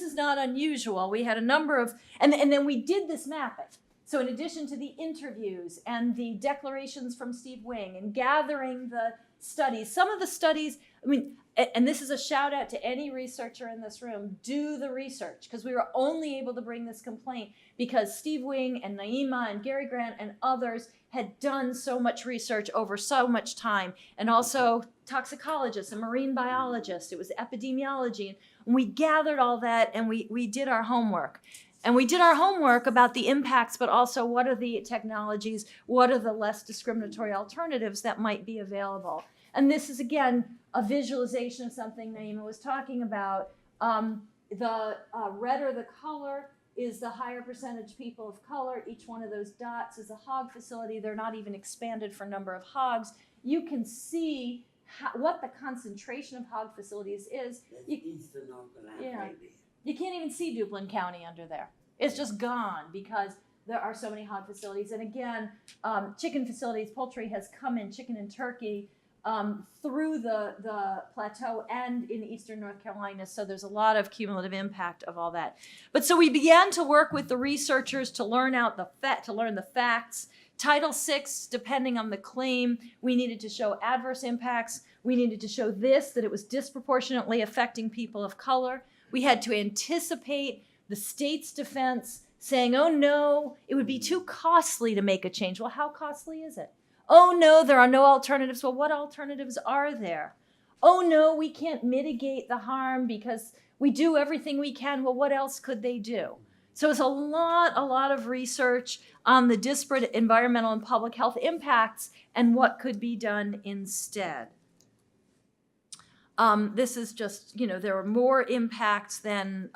is not unusual. We had a number of, and then we did this mapping. So in addition to the interviews and the declarations from Steve Wing and gathering the studies, some of the studies, and this is a shout out to any researcher in this room, do the research, because we were only able to bring this complaint because Steve Wing and Naeema and Gary Grant and others had done so much research over so much time, and also toxicologists and marine biologists. It was epidemiology, and we gathered all that, and we did our homework. And we did our homework about the impacts, but also what are the technologies, what are the less discriminatory alternatives that might be available. And this is, again, a visualization of something Naeema was talking about. The redder the color is the higher percentage people of color. Each one of those dots is a hog facility. They're not even expanded for number of hogs. You can see what the concentration of hog facilities is. That's Eastern North Carolina right there. You can't even see Duplin County under there. It's just gone because there are so many hog facilities. And again, chicken facilities, poultry has come in, chicken and turkey, through the plateau and in eastern North Carolina. So there's a lot of cumulative impact of all that. But so we began to work with the researchers to learn the facts. Title VI, depending on the claim, we needed to show adverse impacts. We needed to show that it was disproportionately affecting people of color. We had to anticipate the state's defense saying, oh no, it would be too costly to make a change. Well, how costly is it? Oh no, there are no alternatives. Well, what alternatives are there? Oh no, we can't mitigate the harm because we do everything we can. Well, what else could they do? So it's a lot of research on the disparate environmental and public health impacts and what could be done instead. This is just, there are more impacts than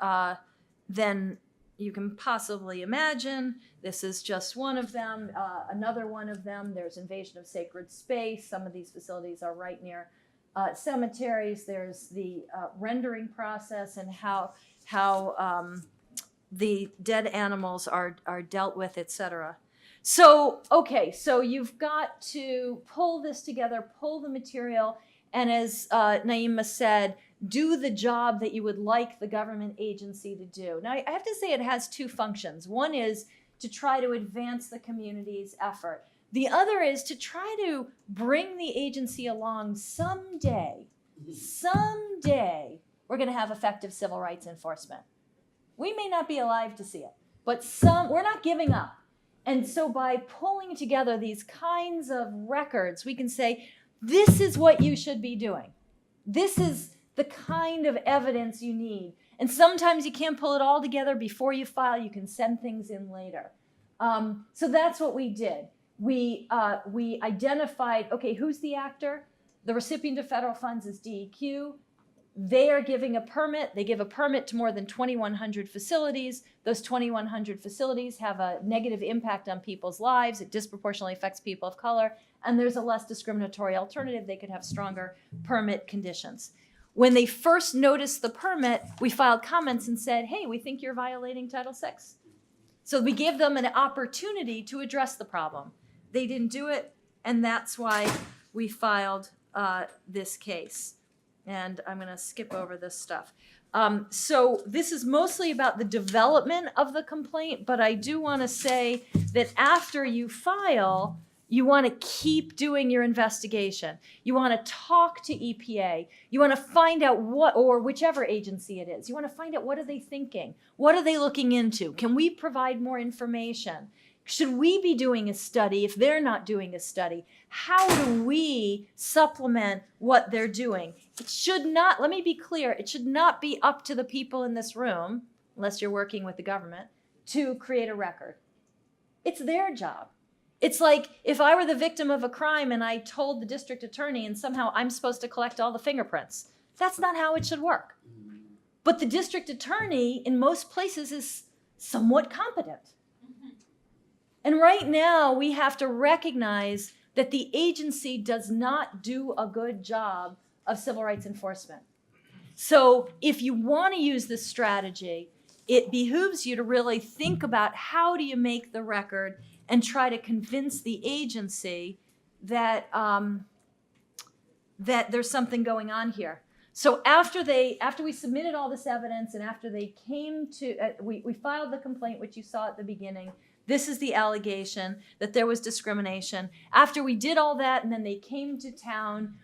you can possibly imagine. This is just one of them. Another one of them, there's invasion of sacred space. Some of these facilities are right near cemeteries. There's the rendering process and how the dead animals are dealt with, etc. So you've got to pull this together, pull the material, and as Naeema said, do the job that you would like the government agency to do. Now, I have to say it has two functions. One is to try to advance the community's effort. The other is to try to bring the agency along someday. Someday, we're going to have effective civil rights enforcement. We may not be alive to see it, but we're not giving up. And so by pulling together these kinds of records, we can say, this is what you should be doing. This is the kind of evidence you need. And sometimes you can't pull it all together before you file. You can send things in later. So that's what we did. We identified, okay, who's the actor? The recipient of federal funds is DEQ. They are giving a permit. They give a permit to more than 2,100 facilities. Those 2,100 facilities have a negative impact on people's lives. It disproportionately affects people of color. And there's a less discriminatory alternative. They could have stronger permit conditions. When they first noticed the permit, we filed comments and said, hey, we think you're violating Title VI. So we gave them an opportunity to address the problem. They didn't do it, and that's why we filed this case. And I'm going to skip over this stuff. So this is mostly about the development of the complaint, but I do want to say that after you file, you want to keep doing your investigation. You want to talk to EPA. You want to find out what, or whichever agency it is, you want to find out what are they thinking? What are they looking into? Can we provide more information? Should we be doing a study if they're not doing a study? How do we supplement what they're doing? It should not, let me be clear, it should not be up to the people in this room, unless you're working with the government, to create a record. It's their job. It's like if I were the victim of a crime and I told the district attorney and somehow I'm supposed to collect all the fingerprints. That's not how it should work. But the district attorney in most places is somewhat competent. And right now we have to recognize that the agency does not do a good job of civil rights enforcement. So if you want to use this strategy, it behooves you to really think about how do you make the record and try to convince the agency that, that there's something going on here. So after we submitted all this evidence and after they came to, we filed the complaint, which you saw at the beginning. This is the allegation that there was discrimination. After we did all that and then they came to town,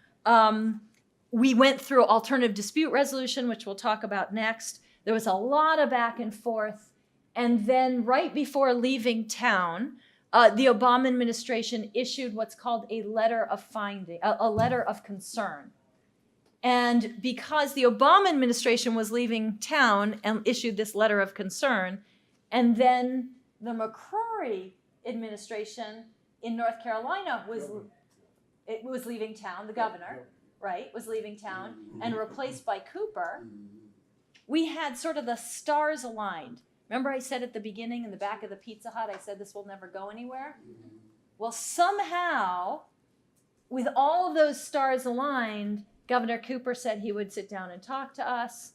we went through alternative dispute resolution, which we'll talk about next. There was a lot of back and forth. And then right before leaving town, the Obama administration issued what's called a letter of finding, a letter of concern. And because the Obama administration was leaving town and issued this letter of concern, and then the McCrory administration in North Carolina was leaving town, the governor, right, was leaving town and replaced by Cooper, we had sort of the stars aligned. Remember I said at the beginning in the back of the Pizza Hut, I said this will never go anywhere? Well, somehow, with all of those stars aligned, Governor Cooper said he would sit down and talk to us,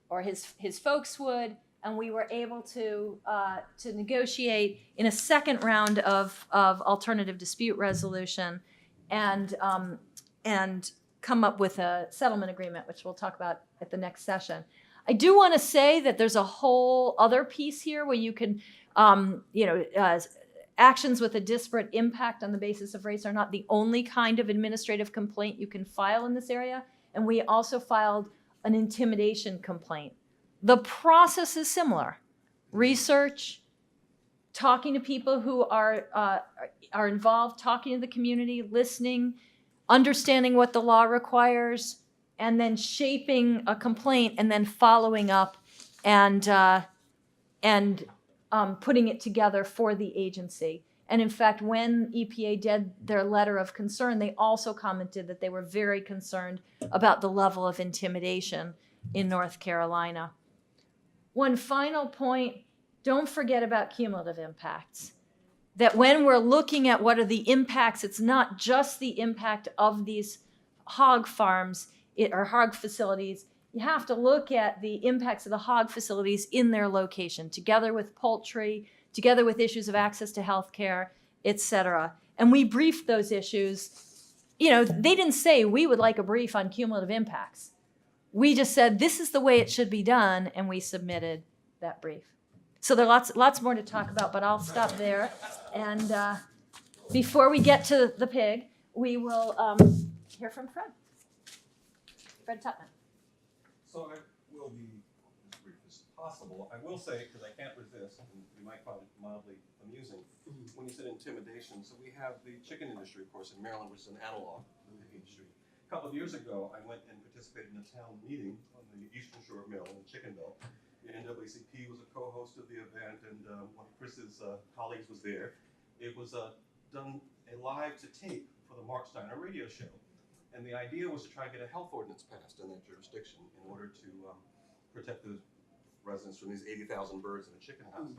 or his folks would, and we were able to negotiate in a second round of alternative dispute resolution and come up with a settlement agreement, which we'll talk about at the next session. I do want to say that there's a whole other piece here where you can, actions with a disparate impact on the basis of race are not the only kind of administrative complaint you can file in this area. And we also filed an intimidation complaint. The process is similar. Research, talking to people who are involved, talking to the community, listening, understanding what the law requires, and then shaping a complaint and then following up and putting it together for the agency. And in fact, when EPA did their letter of concern, they also commented that they were very concerned about the level of intimidation in North Carolina. One final point, don't forget about cumulative impacts. That when we're looking at what are the impacts, it's not just the impact of these hog farms or hog facilities. You have to look at the impacts of the hog facilities in their location, together with poultry, together with issues of access to health care, et cetera. And we briefed those issues. They didn't say we would like a brief on cumulative impacts. We just said this is the way it should be done, and we submitted that brief. So there are lots more to talk about, but I'll stop there. And before we get to the pig, we will hear from Fred Tutman. So I will be as brief as possible. I will say, because I can't resist, and you might find it mildly amusing, when you said intimidation, so we have the chicken industry, of course, in Maryland, which is an analog of the industry. A couple of years ago, I went and participated in a town meeting on the eastern shore of Maryland, in Chicken Belt, The NAACP was a co-host of the event, and one of Chris's colleagues was there. It was done a live to tape for the Mark Steiner radio show. And the idea was to try and get a health ordinance passed in that jurisdiction in order to protect the residents from these 80,000 birds in a chicken house.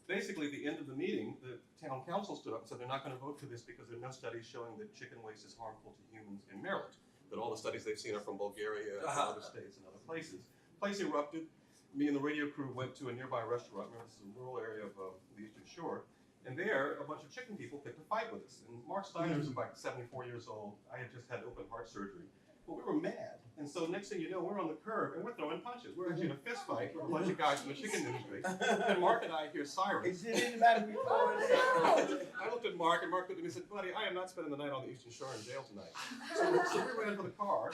Basically, at the end of the meeting, the town council stood up and said they're not going to vote for this because there are no studies showing that chicken waste is harmful to humans in Maryland. That all the studies they've seen are from Bulgaria and other states and other places. Place erupted. Me and the radio crew went to a nearby restaurant. Remember, this is a rural area of the Eastern Shore. And there, a bunch of chicken people picked a fight with us. And Mark Steiner was about 74 years old. I had just had open heart surgery. But we were mad. And so next thing you know, we're on the curb and we're throwing punches. We're actually in a fist fight with a bunch of guys from the chicken industry. And Mark and I hear sirens. Did anybody before that? I looked at Mark, and Mark looked at me and said, buddy, I am not spending the night on the Eastern Shore in jail tonight. So we ran for the car,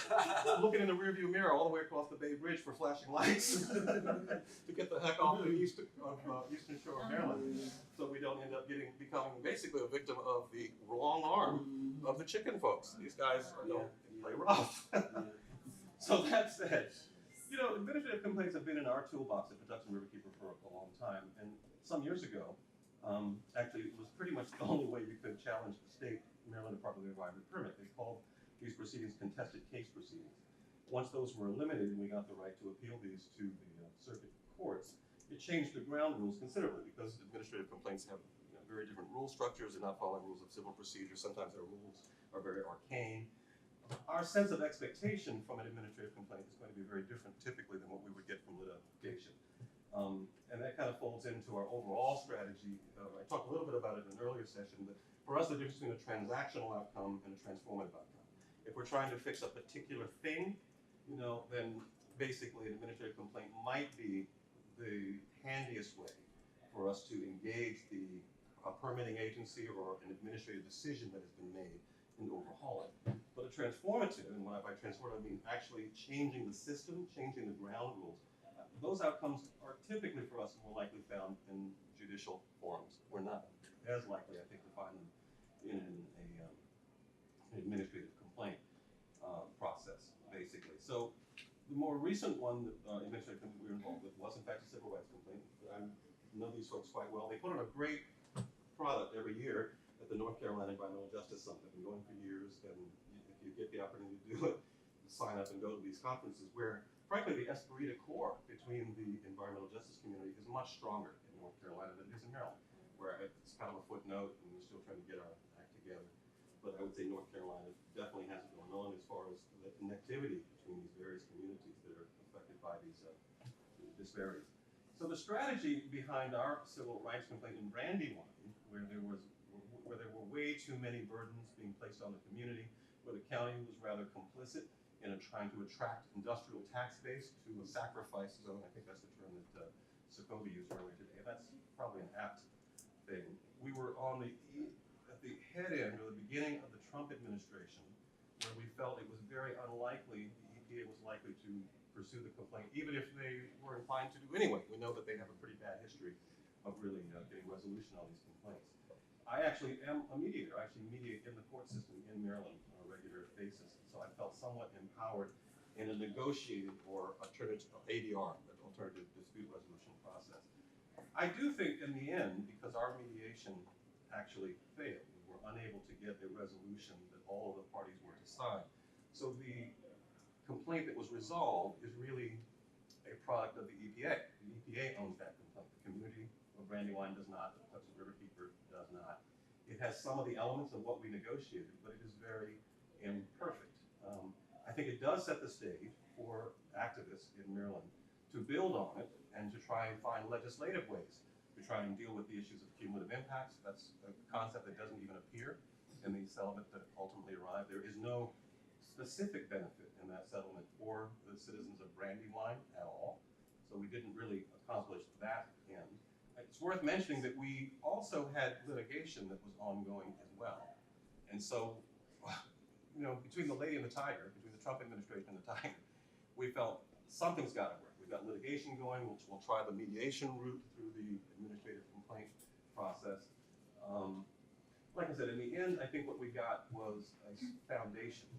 looking in the rearview mirror all the way across the Bay Bridge for flashing lights to get the heck off the Eastern Shore of Maryland, so we don't end up becoming basically a victim of the wrong arm of the chicken folks. These guys don't play rough. So that said, you know, administrative complaints have been in our toolbox at Patuxent Riverkeeper for a long time, and some years ago, actually, it was pretty much the only way you could challenge the state Maryland Department of Environment permit. They called these proceedings contested case proceedings. Once those were eliminated and we got the right to appeal these to the circuit courts, it changed the ground rules considerably because administrative complaints have very different rule structures. They're not following rules of civil procedure. Sometimes their rules are very arcane. Our sense of expectation from an administrative complaint is going to be very different typically than what we would get from litigation. And that kind of folds into our overall strategy. I talked a little bit about it in an earlier session, but for us the difference between a transactional outcome and a transformative outcome. If we're trying to fix a particular thing, you know, then basically an administrative complaint might be the handiest way for us to engage the permitting agency or an administrative decision that has been made and overhaul it. But a transformative, and by transformative I mean actually changing the system, changing the ground rules, those outcomes are typically for us more likely found in judicial forums. We're not as likely, I think, to find them in an administrative complaint process, basically. So the more recent one that administrative complaint we were involved with was in fact a civil rights complaint. I know these folks quite well. They put on a great product every year at the North Carolina Environmental Justice Summit. They've been going for years, and if you get the opportunity to do it, sign up and go to these conferences where, frankly, the esprit de corps between the environmental justice community is much stronger in North Carolina than it is in Maryland, where it's kind of a footnote and we're still trying to get our act together. But I would say North Carolina definitely has it going on as far as the connectivity between these various communities that are affected by these disparities. So the strategy behind our civil rights complaint in Brandywine, where there were way too many burdens being placed on the community, where the county was rather complicit in trying to attract industrial tax base to a sacrifice zone. I think that's the term that Sokobi used earlier today. And that's probably an apt thing. We were at the head end or the beginning of the Trump administration, where we felt it was very unlikely the EPA was likely to pursue the complaint, even if they were inclined to do anyway. We know that they have a pretty bad history of really getting resolution on these complaints. I actually am a mediator. I actually mediate in the court system in Maryland on a regular basis. So I felt somewhat empowered in a negotiated or alternative ADR, an alternative dispute resolution process. I do think in the end, because our mediation actually failed, we were unable to get a resolution that all of the parties were to sign. So the complaint that was resolved is really a product of the EPA. The EPA owns that complaint. The community of Brandywine does not. The Patuxent Riverkeeper does not. It has some of the elements of what we negotiated, but it is very imperfect. I think it does set the stage for activists in Maryland to build on it and to try and find legislative ways to try and deal with the issues of cumulative impacts. That's a concept that doesn't even appear in the settlement that ultimately arrived. There is no specific benefit in that settlement for the citizens of Brandywine at all. So we didn't really accomplish that end. It's worth mentioning that we also had litigation that was ongoing as well. And so, you know, between the lady and the tiger, between the Trump administration and the tiger, we felt something's got to work. We've got litigation going, which we'll try the mediation route through the administrative complaint process. Like I said, in the end, I think what we got was a foundation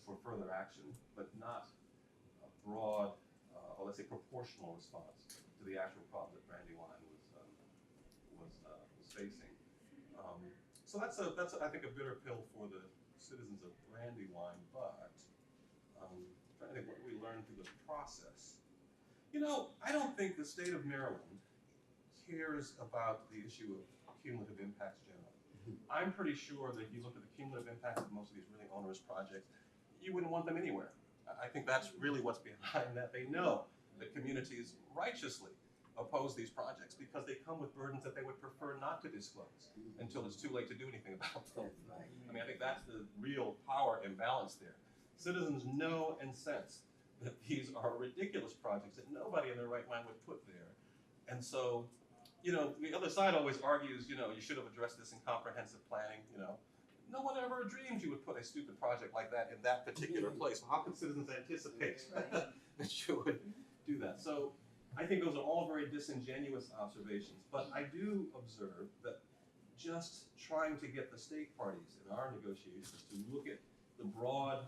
for further action, but not a broad, or let's say proportional response to to the actual problem that Brandywine was facing. So that's I think a bitter pill for the citizens of Brandywine, but trying to think what we learned through the process. You know, I don't think the state of Maryland cares about the issue of cumulative impacts generally. I'm pretty sure that if you look at the cumulative impacts of most of these really onerous projects, you wouldn't want them anywhere. I think that's really what's behind that. They know that communities righteously oppose these projects because they come with burdens that they would prefer not to disclose until it's too late to do anything about them. I mean, I think that's the real power imbalance there. Citizens know and sense that these are ridiculous projects that nobody in their right mind would put there. And so, you know, the other side always argues, you know, you should have addressed this in comprehensive planning, you know. No one ever dreamed you would put a stupid project like that in that particular place. How can citizens anticipate that you would do that? So I think those are all very disingenuous observations, but I do observe that just trying to get the state parties in our negotiations to look at the broad,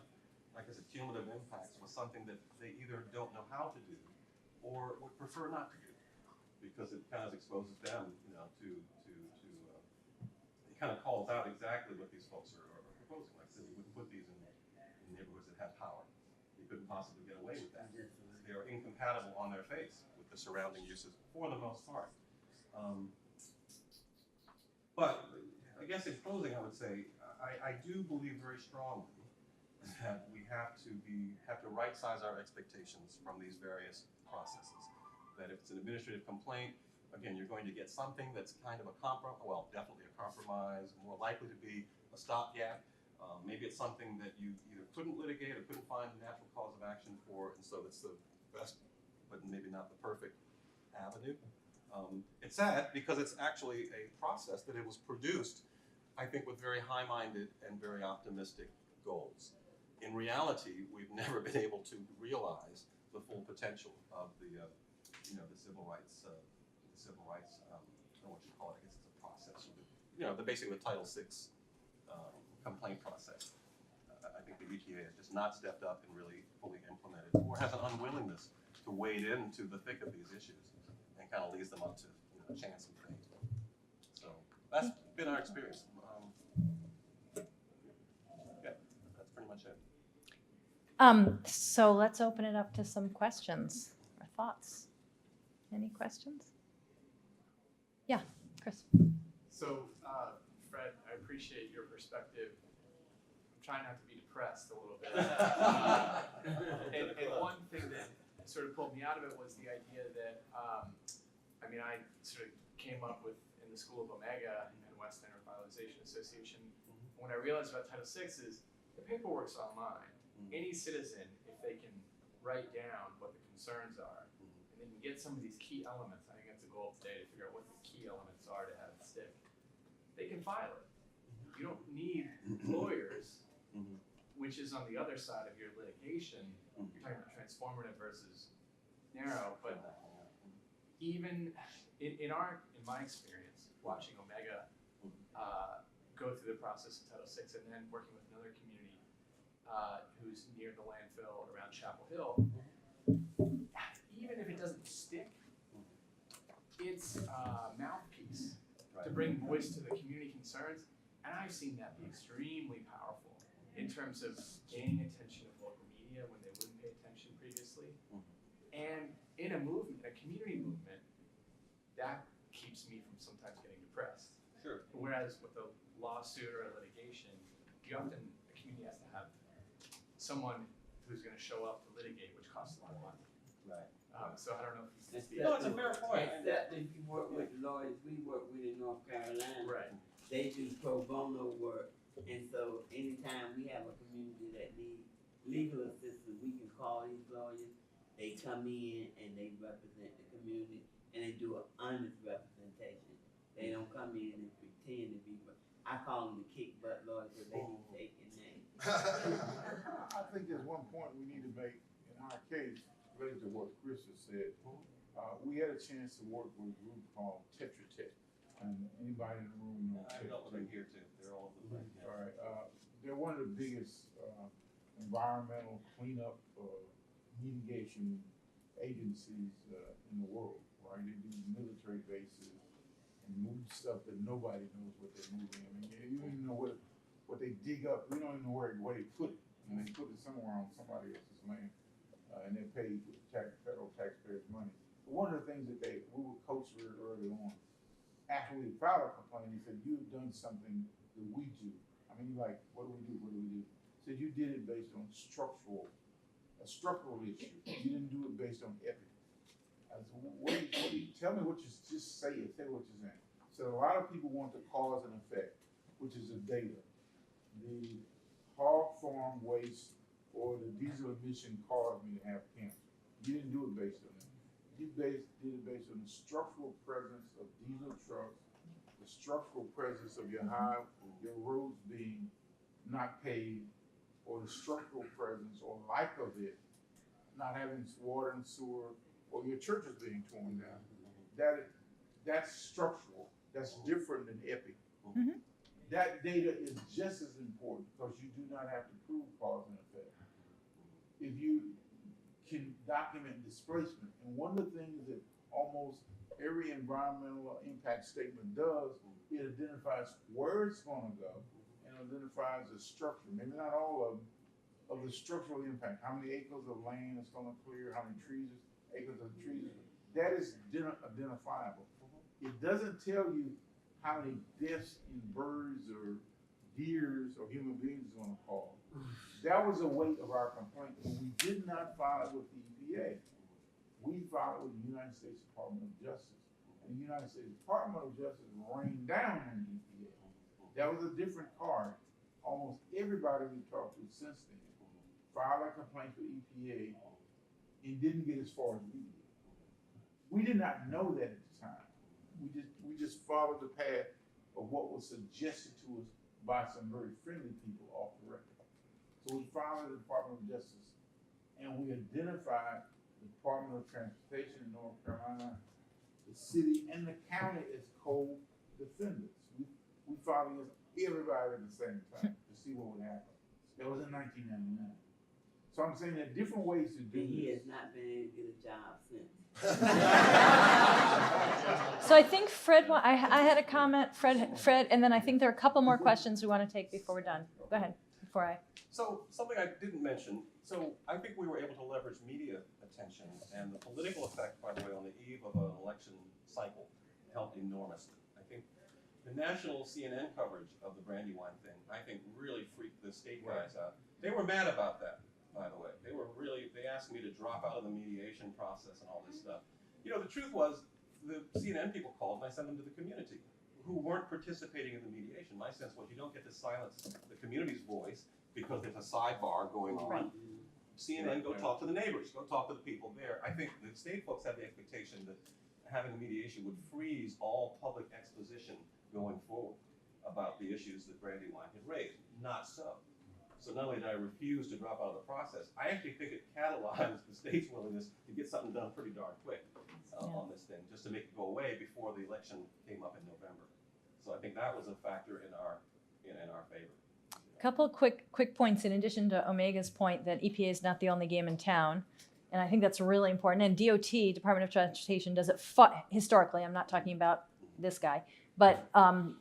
like I said, cumulative impacts was something that they either don't know how to do or would prefer not to do, because it kind of exposes them, you know, it kind of calls out exactly what these folks are proposing. Like I said, you wouldn't put these in neighborhoods that have power. You couldn't possibly get away with that. They are incompatible on their face with the surrounding uses for the most part. But I guess in closing, I would say I do believe very strongly that we have to right-size our expectations from these various processes. That if it's an administrative complaint, again, you're going to get something that's kind of a compromise, well, definitely a compromise, more likely to be a stopgap. Maybe it's something that you either couldn't litigate or couldn't find a natural cause of action for, and so it's the best, but maybe not the perfect avenue. It's sad because it's actually a process that it was produced, I think, with very high-minded and very optimistic goals. In reality, we've never been able to realize the full potential of the civil rights, I don't know what you call it, I guess it's a process. Basically the Title VI complaint process. I think the EPA has just not stepped up and really fully implemented, or has an unwillingness to wade into the thick of these issues and kind of leaves them up to chance and fate. So that's been our experience. Yeah, that's pretty much it. So let's open it up to some questions or thoughts. Any questions? Yeah, Chris. So, Fred, I appreciate your perspective. I'm trying not to be depressed a little bit. And one thing that sort of pulled me out of it was the idea that, I sort of came up with in the School of Omega and West End Revitalization Association. When I realized about Title VI is the paperwork's online. Any citizen, if they can write down what the concerns are, and they can get some of these key elements, I think that's a goal today, to figure out what the key elements are to have it stick, they can file it. You don't need lawyers, which is on the other side of your litigation. You're talking about transformative versus narrow, but even in my experience, watching Omega go through the process of Title VI and then working with another community who's near the landfill around Chapel Hill, even if it doesn't stick, it's a mouthpiece to bring voice to the community concerns, and I've seen that be extremely powerful in terms of gaining attention of local media when they wouldn't pay attention previously. And in a movement, a community movement, that keeps me from sometimes getting depressed. Sure. Whereas with a lawsuit or a litigation, the community has to have someone who's going to show up to litigate, which costs a lot of money. Right. So I don't know if you see No, it's a fair point. Except if you work with lawyers we work with in North Carolina. Right. They do pro bono work, and so anytime we have a community that needs legal assistance, we can call these lawyers. They come in and they represent the community, and they do an honest representation. They don't come in and pretend to be. I call them the kick butt lawyers because they be taking names. I think there's one point we need to make in our case related to what Chris has said. We had a chance to work with a group called Tetra Tech, and anybody in the room knows I Tetra know they're Tech. here too. They're all over the place. All right, they're one of the biggest environmental cleanup mitigation agencies in the world. right? They do military bases and move stuff that nobody knows what they're moving. I mean, you don't even know what they dig up. We don't even know where they put it. And they put it somewhere on somebody else's land, and they're paid with federal taxpayers' money. But one of the things that we were coached very early on, after we filed a complaint, he said, "You've done something that we do." I mean, like, what do we do? What do we do? He said, "You did it based on a structural issue. You didn't do it based on ethics." I said, what do you tell me what you just say it. Say what you're saying. So a lot of people want the cause and effect, which is the data. The hog farm waste or the diesel emission caused me to have cancer. You didn't do it based on that. You did it based on the structural presence of diesel trucks, the structural presence of your roads being not paved, or the structural presence or lack of it, not having water and sewer, or your churches being torn down. That's structural. That's different than epic. Mhm. That data is just as important because you do not have to prove cause and effect. If you can document displacement, and one of the things that almost every environmental impact statement does, it identifies where it's going to go and identifies the structure, maybe not all of the structural impact, how many acres of land it's going to clear, how many acres of trees. That is identifiable. It doesn't tell you how many deaths in birds or deers or human beings is going to cause. That was the weight of our complaint, and we did not file it with the EPA. We filed it with the United States Department of Justice. And the United States Department of Justice rained down on the EPA. That was a different card. Almost everybody we talked to since then filed a complaint with EPA and didn't get as far as we did. We did not know that at the time. We just followed the path of what was suggested to us by some very friendly people off the record. So we filed the Department of Justice, and we identified the Department of Transportation in North Carolina, the city, and the county as co-defendants. We filed against everybody at the same time to see what would happen. That was in 1999. So I'm saying there are different ways to do And he this. has not been able to get a job since. So I think Fred, I had a comment, Fred, and then I think there are a couple more questions we want to take before we're done. Go ahead, before I. So something I didn't mention, so I think we were able to leverage media attention and the political effect, by the way, on the eve of an election cycle helped enormously. I think the national CNN coverage of the Brandywine thing, I think really freaked the state guys out. They were mad about that, by the way. They asked me to drop out of the mediation process and all this stuff. You know, the truth was, the CNN people called and I sent them to the community who weren't participating in the mediation. My sense was you don't get to silence the community's voice because there's a sidebar going on. Right. CNN, go talk to the neighbors, go talk to the people there. I think the state folks had the expectation that having a mediation would freeze all public exposition going forward about the issues that Brandywine had raised. Not so. So not only did I refuse to drop out of the process, I actually think it catalyzed the state's willingness to get something done pretty darn quick on this thing, just to make it go away before the election came up in November. So I think that was a factor in our favor. Couple quick points in addition to Omega's point that EPA is not the only game in town, and I think that's really important. And DOT, Department of Transportation, does it historically. I'm not talking about this guy, but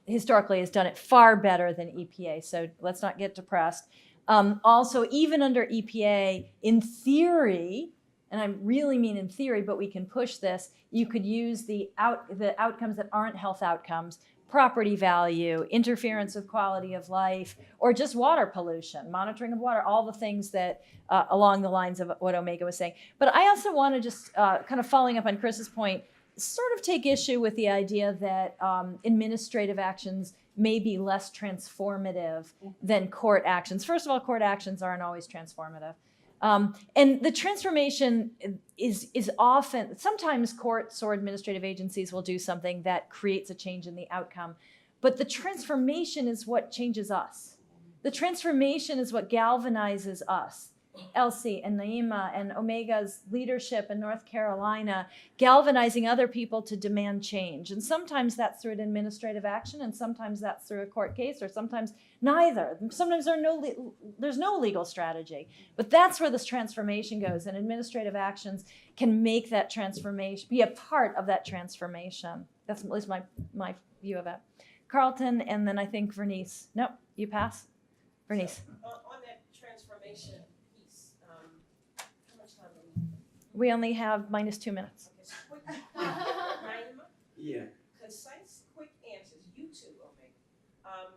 historically has done it far better than EPA. So let's not get depressed. Also, even under EPA, in theory, and I really mean in theory, but we can push this, you could use the outcomes that aren't health outcomes, property value, interference with quality of life, or just water pollution, monitoring of water, all the things that along the lines of what Omega was saying. But I also want to just kind of following up on Chris's point, sort of take issue with the idea that administrative actions may be less transformative than court actions. First of all, court actions aren't always transformative. And the transformation is often, sometimes courts or administrative agencies will do something that creates a change in the outcome. But the transformation is what changes us. The transformation is what galvanizes us. Elsie and Naeema and Omega's leadership in North Carolina, galvanizing other people to demand change. And sometimes that's through an administrative action, and sometimes that's through a court case, or sometimes neither. Sometimes there's no legal strategy. But that's where this transformation goes, and administrative actions can make that transformation, be a part of that transformation. That's at least my view of it. Carlton, and then I think Vernice. Nope, you pass. Vernice. On that transformation piece, how much time do we have? We only have -2 minutes. Okay, so quick, Naeema, Yeah. concise, quick answers. You two, Omega.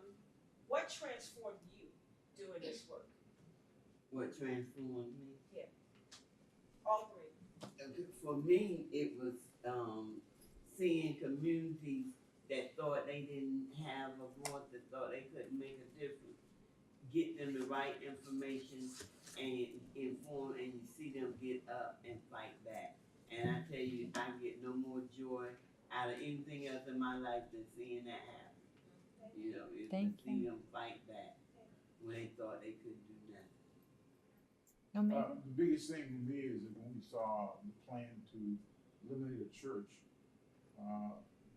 What transformed you doing this work? What transformed me? All three. For me, it was seeing communities that thought they didn't have a voice, that thought they couldn't make a difference, get them the right information and inform, and you see them get up and fight back. And I tell you, I get no more joy out of anything else in my life than seeing that happen. You know, it's to see them fight back when they thought they couldn't do nothing. Omega? The biggest thing for me is that when we saw the plan to eliminate a church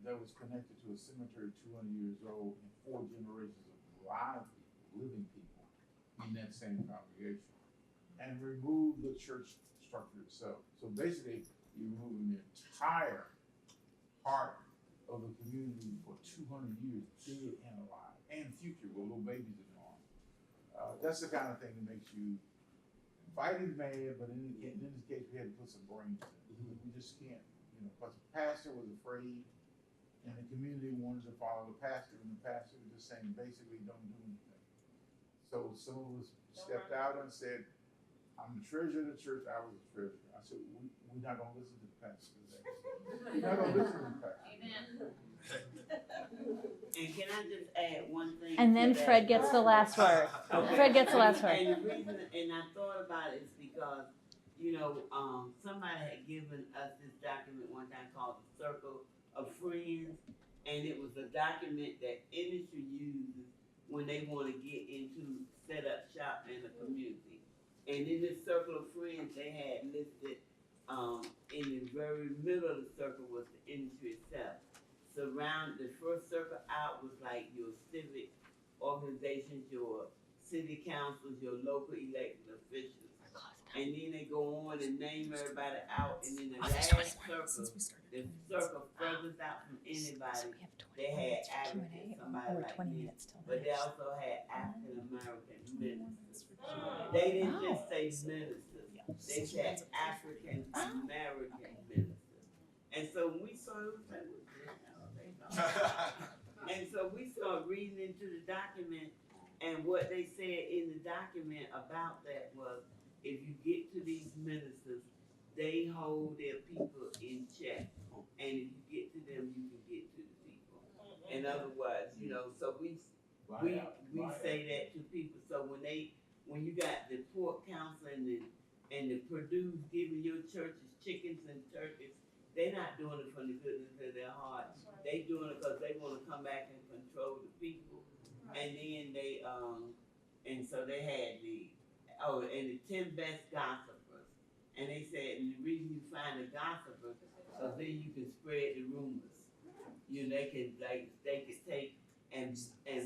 that was connected to a cemetery 200 years old and 4 generations of live people, living people in that same congregation, and remove the church structure itself. So basically, you're removing the entire heart of the community for 200 years, dead and alive, and future with little babies in the arms. That's the kind of thing that makes you fight is mad, but in this case, we had to put some brains in it. We just can't, because the pastor was afraid, and the community wanted to follow the pastor, and the pastor was just saying, basically, don't do anything. So some of us stepped out and said, I'm the treasurer of the church, I was the treasurer. I said, we're not gonna listen to the pastor today. We're not gonna listen to the pastor. Amen. And can I just add one thing? And then to that? Fred gets the last word. Okay. Fred gets the last word. And the reason, and I thought about it is because, somebody had given us this document one time called the Circle of Friends, and it was a document that industry uses when they want to get into set up shop in a community. And in this Circle of Friends, they had listed, in the very middle of the circle was the industry itself. The first circle out was like your civic organizations, your city councils, your local elected officials. And then they go on and name everybody out, and then the last circle, the circle furthest out from anybody, they had advocates, somebody like me, but they also had African American ministers. They didn't just say ministers, they said African American ministers. And so when we saw it, we was like, what the hell are they talking? And so we started reading into the document, and what they said in the document about that was, if you get to these ministers, they hold their people in check. And if you get to them, you can get to the people. In other words, so we say that to people. So when you got the pork council and the Purdue giving your churches chickens and turkeys, they're not doing it from the goodness of their heart. They doing it because they want to come back and control the people. And then and so they had and the 10 best gossipers. And they said, and the reason you find the gossipers, because then you can spread the rumors. They could take and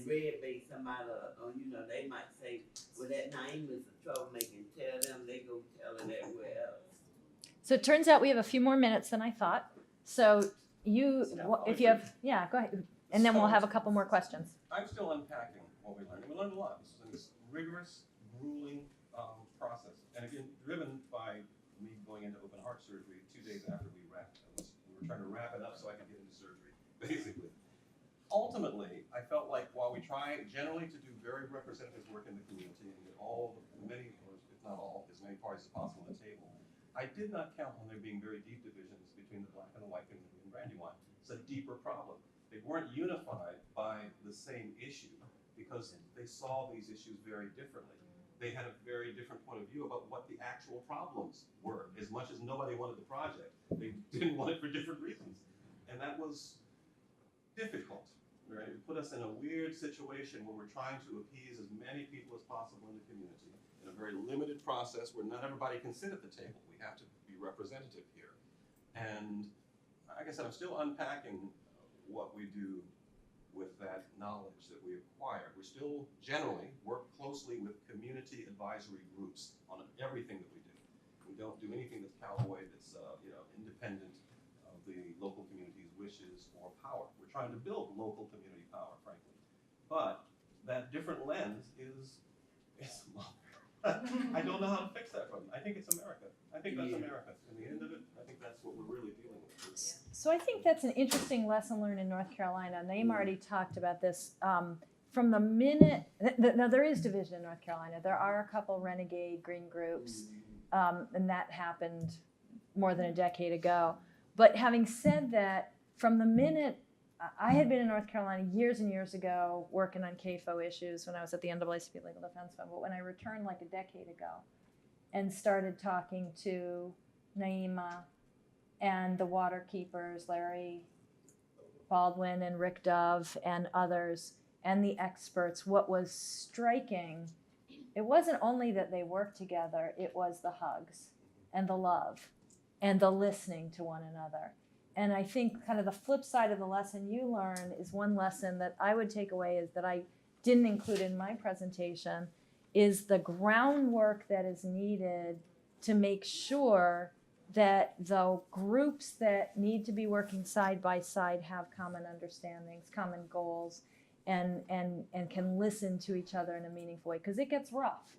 red bait somebody, or they might say, well, that Naeema's a troublemaker, and tell them, they go tell it everywhere else. So it turns out we have a few more minutes than I thought. So if you have, go ahead. And then we'll have a couple more questions. I'm still unpacking what we learned. We learned a lot. This is rigorous, grueling process. And again, driven by me going into open heart surgery 2 days after we wrapped. We were trying to wrap it up so I could get into surgery, basically. Ultimately, I felt like while we try generally to do very representative work in the community and get many, or if not all, as many parties as possible on the table, I did not count on there being very deep divisions between the Black and the white community in Brandywine. It's a deeper problem. They weren't unified by the same issue because they saw these issues very differently. They had a very different point of view about what the actual problems were. As much as nobody wanted the project, they didn't want it for different reasons. And that was difficult, right? It put us in a weird situation where we're trying to appease as many people as possible in the community in a very limited process where not everybody can sit at the table. We have to be representative here. And like I said, I'm still unpacking what we do with that knowledge that we acquired. We still generally work closely with community advisory groups on everything that we do. We don't do anything that's Callaway that's independent of the local community's wishes or power. We're trying to build local community power, frankly. But that different lens is I don't know how to fix that problem. I think it's America. I think that's America. In the end of it, I think that's what we're really dealing with. So I think that's an interesting lesson learned in North Carolina. Naeema already talked about this. From the minute, now there is division in North Carolina. There are a couple renegade green groups, and that happened more than a decade ago. But having said that, from the minute, I had been in North Carolina years and years ago working on CAFO issues when I was at the NAACP Legal Defense Fund. But when I returned like a decade ago and started talking to Naeema and the water keepers, Larry Baldwin and Rick Dove and others, and the experts, what was striking, it wasn't only that they worked together, it was the hugs and the love and the listening to one another. And I think kind of the flip side of the lesson you learn is one lesson that I would take away is that I didn't include in my presentation is the groundwork that is needed to make sure that the groups that need to be working side by side have common understandings, common goals, and can listen to each other in a meaningful way, because it gets rough.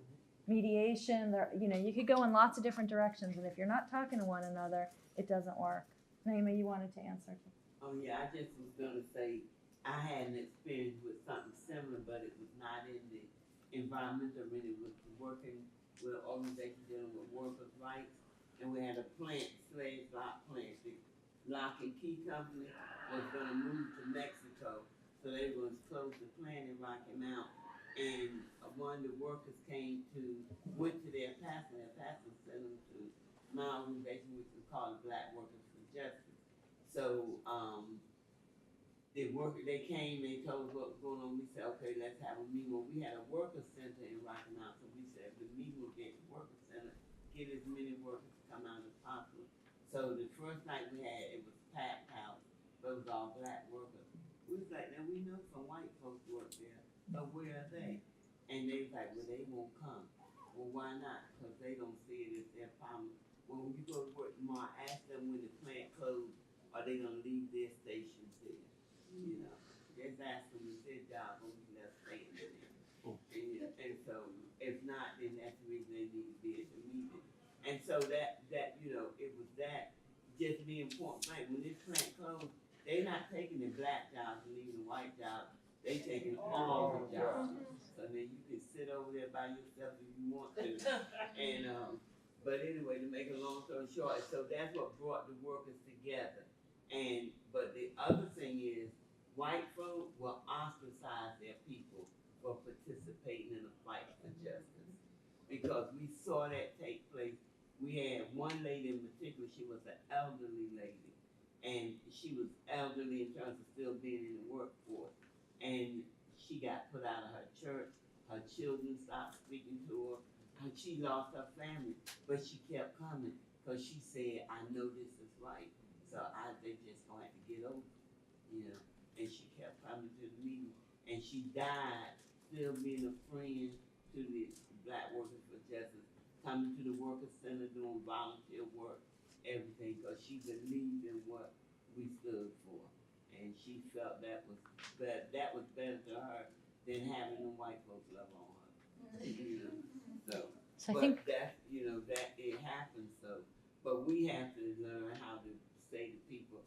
Mediation, you could go in lots of different directions, and if you're not talking to one another, it doesn't work. Naeema, you wanted to answer. Oh yeah, I just was gonna say, I had an experience with something similar, but it was not in the environmental arena. It was working with an organization dealing with workers' rights, and we had a lock plant. The Lock and Key Company was gonna move to Mexico, so they were gonna close the plant in Rocky Mount. And one of the workers went to their pastor sent them to my organization, which is called Black Workers for Justice. So they came, they told us what was going on. We said, okay, let's have a meeting. Well, we had a worker center in Rocky Mount, so we said the meeting will get the worker center, get as many workers to come out as possible. So the first night we had, it was packed house, but it was all black workers. We was like, now we know some white folks work there, but where are they? And they was like, well, they won't come. Well, why not? Because they don't see it as their problem. Well, when you go to work tomorrow, ask them when the plant closed, are they gonna leave their stations there? Just ask them if their job gonna be left staying there. And so, if not, then that's the reason they need to be at the meeting. And so that it was that just the important thing. When this plant closed, they're not taking the black jobs and leaving the white jobs. They taking all the jobs. So then you can sit over there by yourself if you want to. And but anyway, to make a long story short, so that's what brought the workers together. But the other thing is, white folk will ostracize their people for participating in a fight for justice. Because we saw that take place. We had one lady in particular, she was an elderly lady. And she was elderly in terms of still being in the workforce. And she got put out of her church. Her children stopped speaking to her. And she lost her family. But she kept coming because she said, I know this is right. So they just gonna have to get over it, And she kept coming to the meeting. And she died still being a friend to the Black Workers for Justice, coming to the Workers Center, doing volunteer work, everything, because she believed in what we stood for. And she felt that was better to her than having the white folks love on her. So I think that that it happens. So, but we have to learn how to say to people,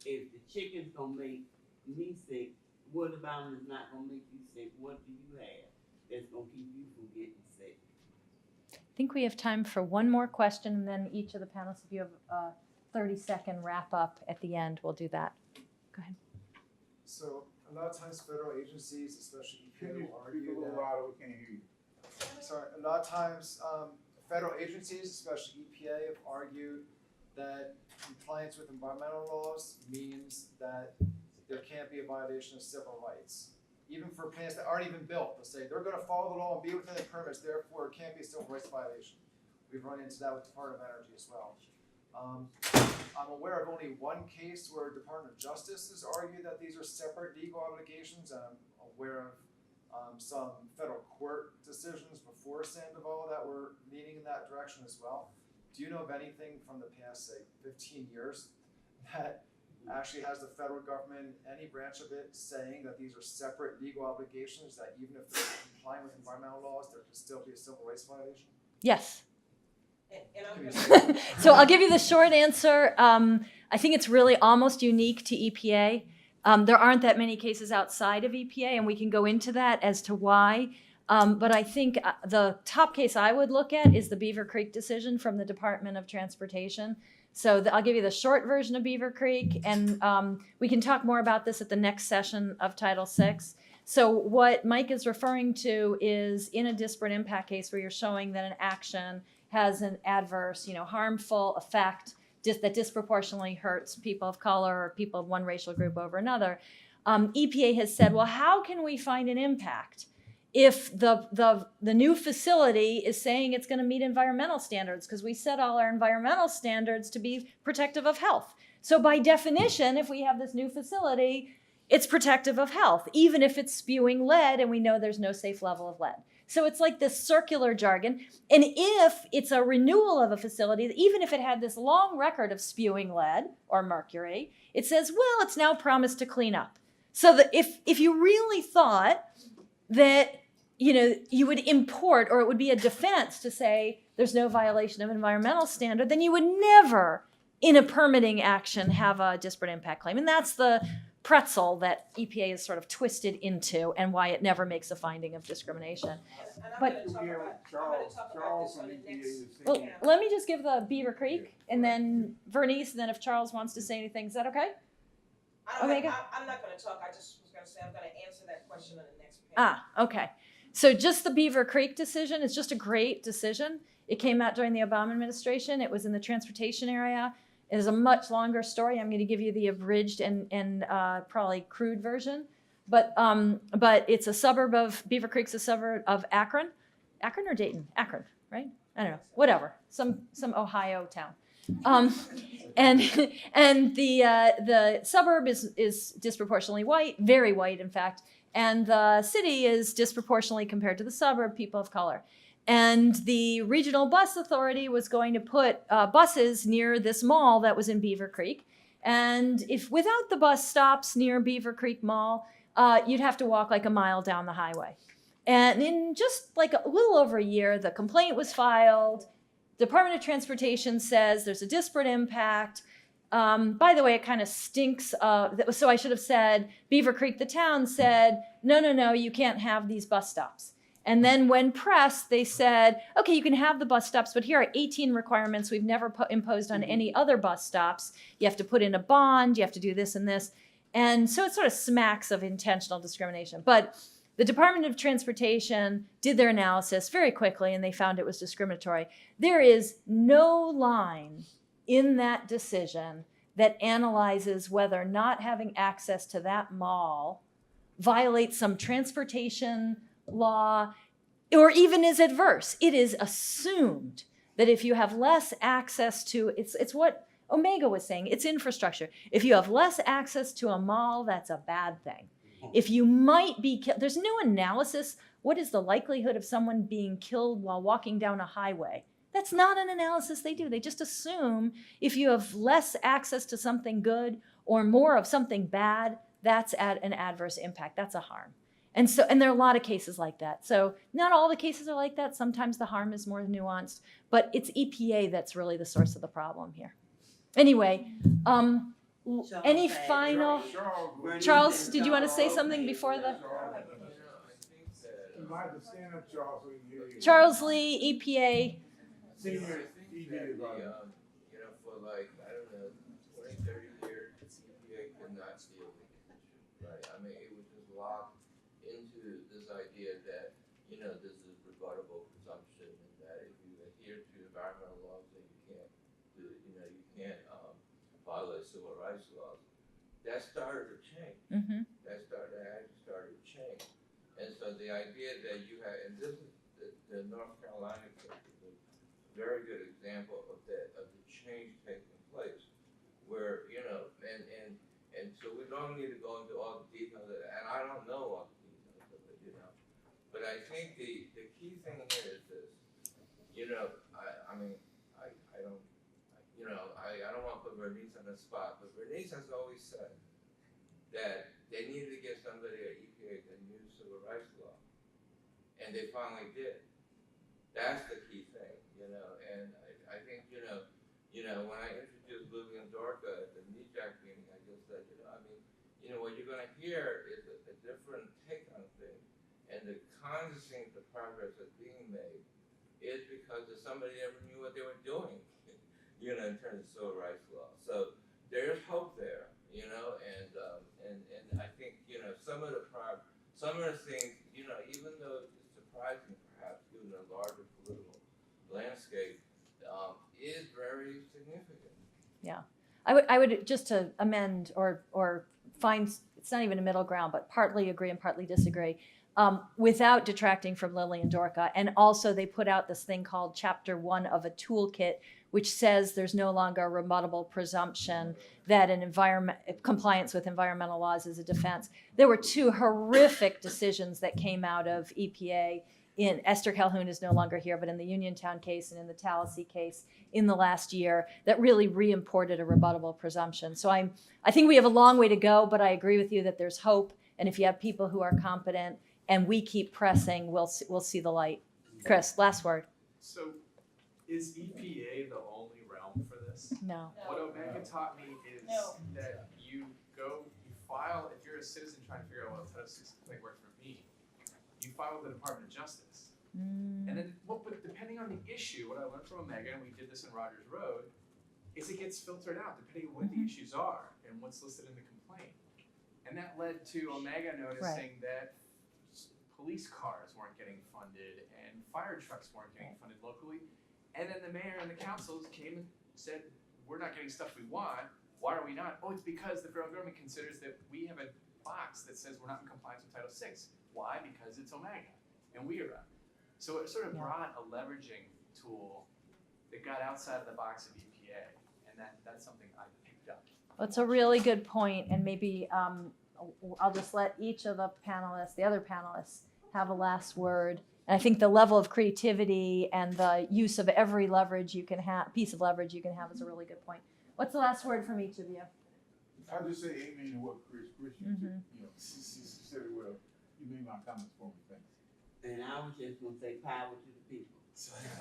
if the chicken's gonna make me sick, what about them is not gonna make you sick? What do you have that's gonna keep you from getting sick? I think we have time for one more question, and then each of the panelists, if you have a 30-second wrap up at the end, we'll do that. Go ahead. So a lot of times federal agencies, especially EPA, Can you will speak a argue little that. louder? We can't hear you. Sorry, a lot of times federal agencies, especially EPA, have argued that compliance with environmental laws means that there can't be a violation of civil rights, even for plants that aren't even built, they'll say they're gonna follow the law and be within the permits, therefore it can't be a civil rights violation. We've run into that with Department of Energy as well. I'm aware of only one case where Department of Justice has argued that these are separate legal obligations, and I'm aware of some federal court decisions before Sandoval that were leaning in that direction as well. Do you know of anything from the past, say, 15 years that actually has the federal government, any branch of it, saying that these are separate legal obligations, that even if they're complying with environmental laws, there could still be a civil rights violation? Yes. And I'm Can gonna. you So I'll give you the short answer. I think it's really almost unique to EPA. There aren't that many cases outside of EPA, and we can go into that as to why. But I think the top case I would look at is the Beaver Creek decision from the Department of Transportation. So I'll give you the short version of Beaver Creek, and we can talk more about this at the next session of Title VI. So what Mike is referring to is in a disparate impact case where you're showing that an action has an adverse, harmful effect that disproportionately hurts people of color or people of one racial group over another. EPA has said, well, how can we find an impact if the new facility is saying it's going to meet environmental standards? Because we set all our environmental standards to be protective of health. So by definition, if we have this new facility, it's protective of health, even if it's spewing lead and we know there's no safe level of lead. So it's like this circular jargon. And if it's a renewal of a facility, even if it had this long record of spewing lead or mercury, it says, well, it's now promised to clean up. So that if you really thought that, you would import, or it would be a defense to say there's no violation of environmental standard, then you would never, in a permitting action, have a disparate impact claim. And that's the pretzel that EPA is sort of twisted into, and why it never makes a finding of discrimination. And I'm But- gonna talk about this on the next. Well, Yeah. let me just give the Beaver Creek, and then Vernice, and then if Charles wants to say anything, is that okay? Omega? I'm not gonna talk, I just was gonna say, I'm gonna answer that question on the next panel. Okay. So just the Beaver Creek decision is just a great decision. It came out during the Obama administration. It was in the transportation area. It is a much longer story. I'm going to give you the abridged and probably crude version. But it's a suburb of, Beaver Creek's a suburb of Akron. Akron or Dayton? Akron, right? I don't know. Whatever. Some Ohio town. And the suburb is disproportionately white, very white, in fact. And the city is disproportionately, compared to the suburb, people of color. And the regional bus authority was going to put buses near this mall that was in Beaver Creek. And if without the bus stops near Beaver Creek Mall, you'd have to walk like a mile down the highway. And in just like a little over a year, the complaint was filed. Department of Transportation says there's a disparate impact. By the way, it kind of stinks. So I should have said, Beaver Creek, the town, said, no, you can't have these bus stops. And then when pressed, they said, okay, you can have the bus stops, but here are 18 requirements we've never imposed on any other bus stops. You have to put in a bond, you have to do this and this. And so it sort of smacks of intentional discrimination. But the Department of Transportation did their analysis very quickly, and they found it was discriminatory. There is no line in that decision that analyzes whether not having access to that mall violates some transportation law or even is adverse. It is assumed that if you have less access to, it's what Omega was saying, it's infrastructure. If you have less access to a mall, that's a bad thing. If you might be killed, there's no analysis. What is the likelihood of someone being killed while walking down a highway? That's not an analysis they do. They just assume if you have less access to something good or more of something bad, that's an adverse impact. That's a harm. And there are a lot of cases like that. So not all the cases are like that. Sometimes the harm is more nuanced, but it's EPA that's really the source of the problem here. Anyway, any final? Charles, did you want to say something before the? You might have to stand up, Charles, so we can hear you. Charles Lee, EPA. Senior EPA For advisor. like, I don't know, 20, 30 years, EPA could not steal the condition, right? I mean, it was just locked into this idea that, this is rebuttable presumption, and that if you adhere to environmental laws, then you can't violate civil rights laws. That started to change. Mm-hmm. That actually started to change. And so the idea that you have, and this is the North Carolina case is a very good example of that, of the change taking place, where, you know, and so we don't need to go into all the details, and I don't know all the details of it, you know. But I think the key thing here is this, you know, I mean, I don't, you know, I don't want to put Bernice on the spot, but Bernice has always said that they needed to get somebody at EPA that knew civil rights law, and they finally did. That's the key thing, you know, and I think, you know, when I introduced Lillian Dorka at the NEJAC meeting, I just said, you know, I mean, you know, what you're gonna hear is a different take on things, and the kinds of things, the progress that's being made is because of somebody that ever knew what they were doing, you know, in terms of civil rights law. So there's hope there, you know, and I think, you know, some of the things, you know, even though it's surprising perhaps given the larger political landscape, is very significant. Yeah, I would just to amend or find, it's not even a middle ground, but partly agree and partly disagree, without detracting from Lily and Dorca. And also they put out this thing called Chapter 1 of a toolkit, which says there's no longer a rebuttable presumption that compliance with environmental laws is a defense. There were two horrific decisions that came out of EPA. In Esther Calhoun is no longer here, but in the Uniontown case and in the Tallahassee case in the last year, that really re-imported a rebuttable presumption. So I think we have a long way to go, but I agree with you that there's hope. And if you have people who are competent and we keep pressing, we'll see the light. Chris, last word. So is EPA the only realm for this? No. What Omega taught me is No. that you file, if you're a citizen trying to figure out what Title VI complaint work for me, you file with the Department of Justice. And then, but depending on the issue, what I learned from Omega, and we did this in Rogers Road, is it gets filtered out depending on what the issues are and what's listed in the complaint. And that led to Omega noticing that police cars weren't getting funded and fire trucks weren't getting funded locally. And then the mayor and the councils came and said, we're not getting stuff we want. Why are we not? Oh, it's because the federal government considers that we have a box that says we're not in compliance with Title VI. Why? Because it's Omega and we are. So it sort of brought a leveraging tool that got outside of the box of EPA, and that's something I picked up. That's a really good point, and maybe I'll just let each of the other panelists, have a last word. And I think the level of creativity and the use of every piece of leverage you can have is a really good point. What's the last word from each of you? I'll just say amen to what Chris you know, said it well. You made my comments for me, thanks. And I was just gonna say power to the people.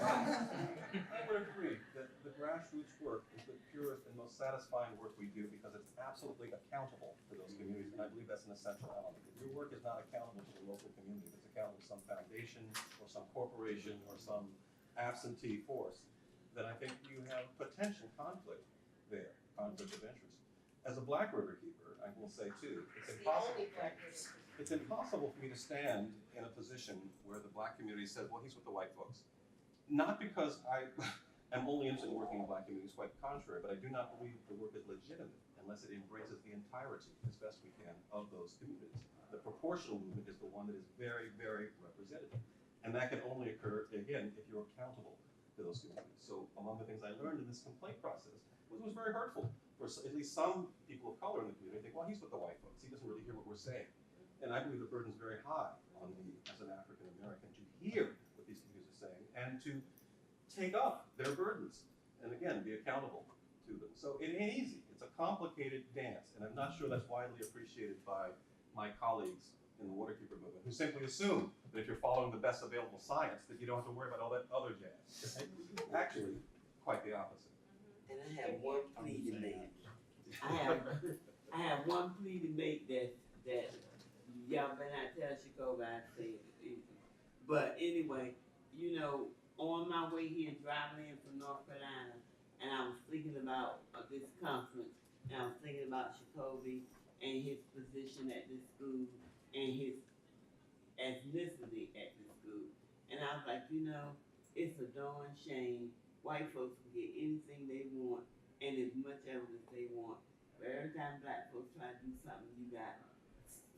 I would agree that the grassroots work is the purest and most satisfying work we do because it's absolutely accountable to those communities, and I believe that's an essential element. If your work is not accountable to the local community, if it's accountable to some foundation or some corporation or some absentee force, then I think you have potential conflict there, conflict of interest. As a Black Riverkeeper, I will say too, it's impossible for me to stand in a position where the Black community says, well, he's with the white folks. Not because I am only interested in working in Black communities, quite the contrary, but I do not believe the work is legitimate unless it embraces the entirety, as best we can, of those communities. The proportional movement is the one that is very, very representative. And that can only occur, again, if you're accountable to those communities. So among the things I learned in this complaint process was very hurtful for at least some people of color in the community. Think, well, he's with the white folks. He doesn't really hear what we're saying. And I believe the burden is very high on me as an African American to hear what these communities are saying and to take up their burdens and again be accountable to them. So it ain't easy. It's a complicated dance, and I'm not sure that's widely appreciated by my colleagues in the Waterkeeper movement, who simply assume that if you're following the best available science, that you don't have to worry about all that other jazz. Actually, quite the opposite. And I have one plea to make. I have one plea to make that y'all better not tell Chicago I said it. But anyway, you know, on my way here driving in from North Carolina, and I was thinking about this conference, and I was thinking about Jacoby and his position at this school and his ethnicity at the school. And I was like, you know, it's a darn shame white folks can get anything they want and as much evidence they want. But every time Black folks try to do something, you got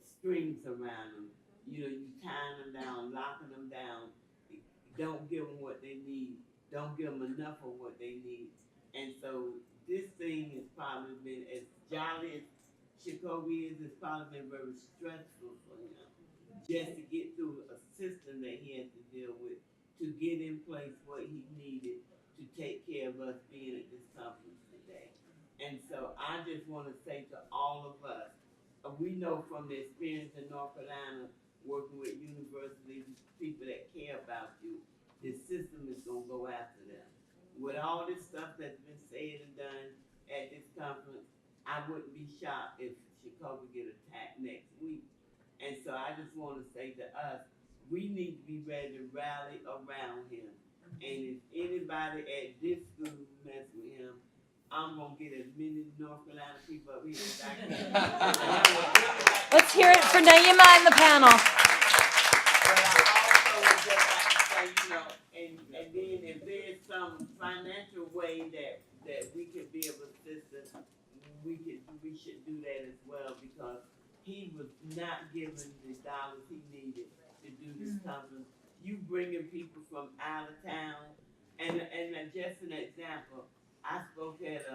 strings around them You tying them down, locking them down, don't give them what they need, don't give them enough of what they need. And so this thing has probably been, as jolly as Jacoby is, it's probably been very stressful for him just to get through a system that he has to deal with, to get in place what he needed to take care of us being at this conference today. And so I just want to say to all of us, we know from the experience in North Carolina, working with universities, people that care about you, the system is going to go after them. With all this stuff that's been said and done at this conference, I wouldn't be shocked if Chicago get attacked next week. And so I just want to say to us, we need to be ready to rally around him. And if anybody at this school mess with him, I'm going to get as many North Carolina people up here as I can. Let's hear it for Naeema and the panel. But I also would just like to say, and then if there's some financial way that we could be of assistance, we should do that as well, because he was not given the dollars he needed to do this conference. You bringing people from out of town, and just an example, I spoke at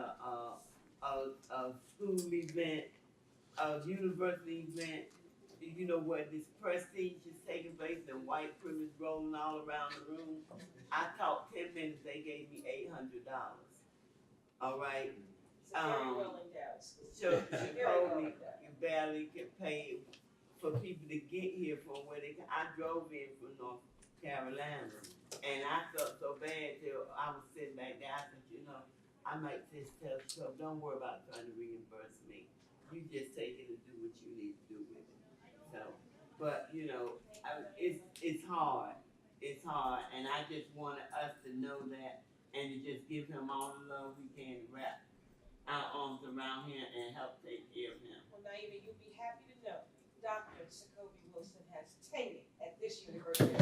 a school event, a university event, where this prestige is taking place and white privilege rolling all around the room. I talked 10 minutes, they gave me $800. All right. It's a very well endowed school. So Very she well told me endowed. you barely can pay for people to get here from where they. I drove in from North Carolina, and I felt so bad till I was sitting back there. I said, I might just tell Trump, don't worry about trying to reimburse me. You just take it and do what you need to do with it. So, but it's hard. It's hard, and I just wanted us to know that, and to just give him all the love we can to wrap our arms around him and help take care of him. Well, Naeema, you'll be happy to know Dr. Jacoby Wilson has tenure at this university.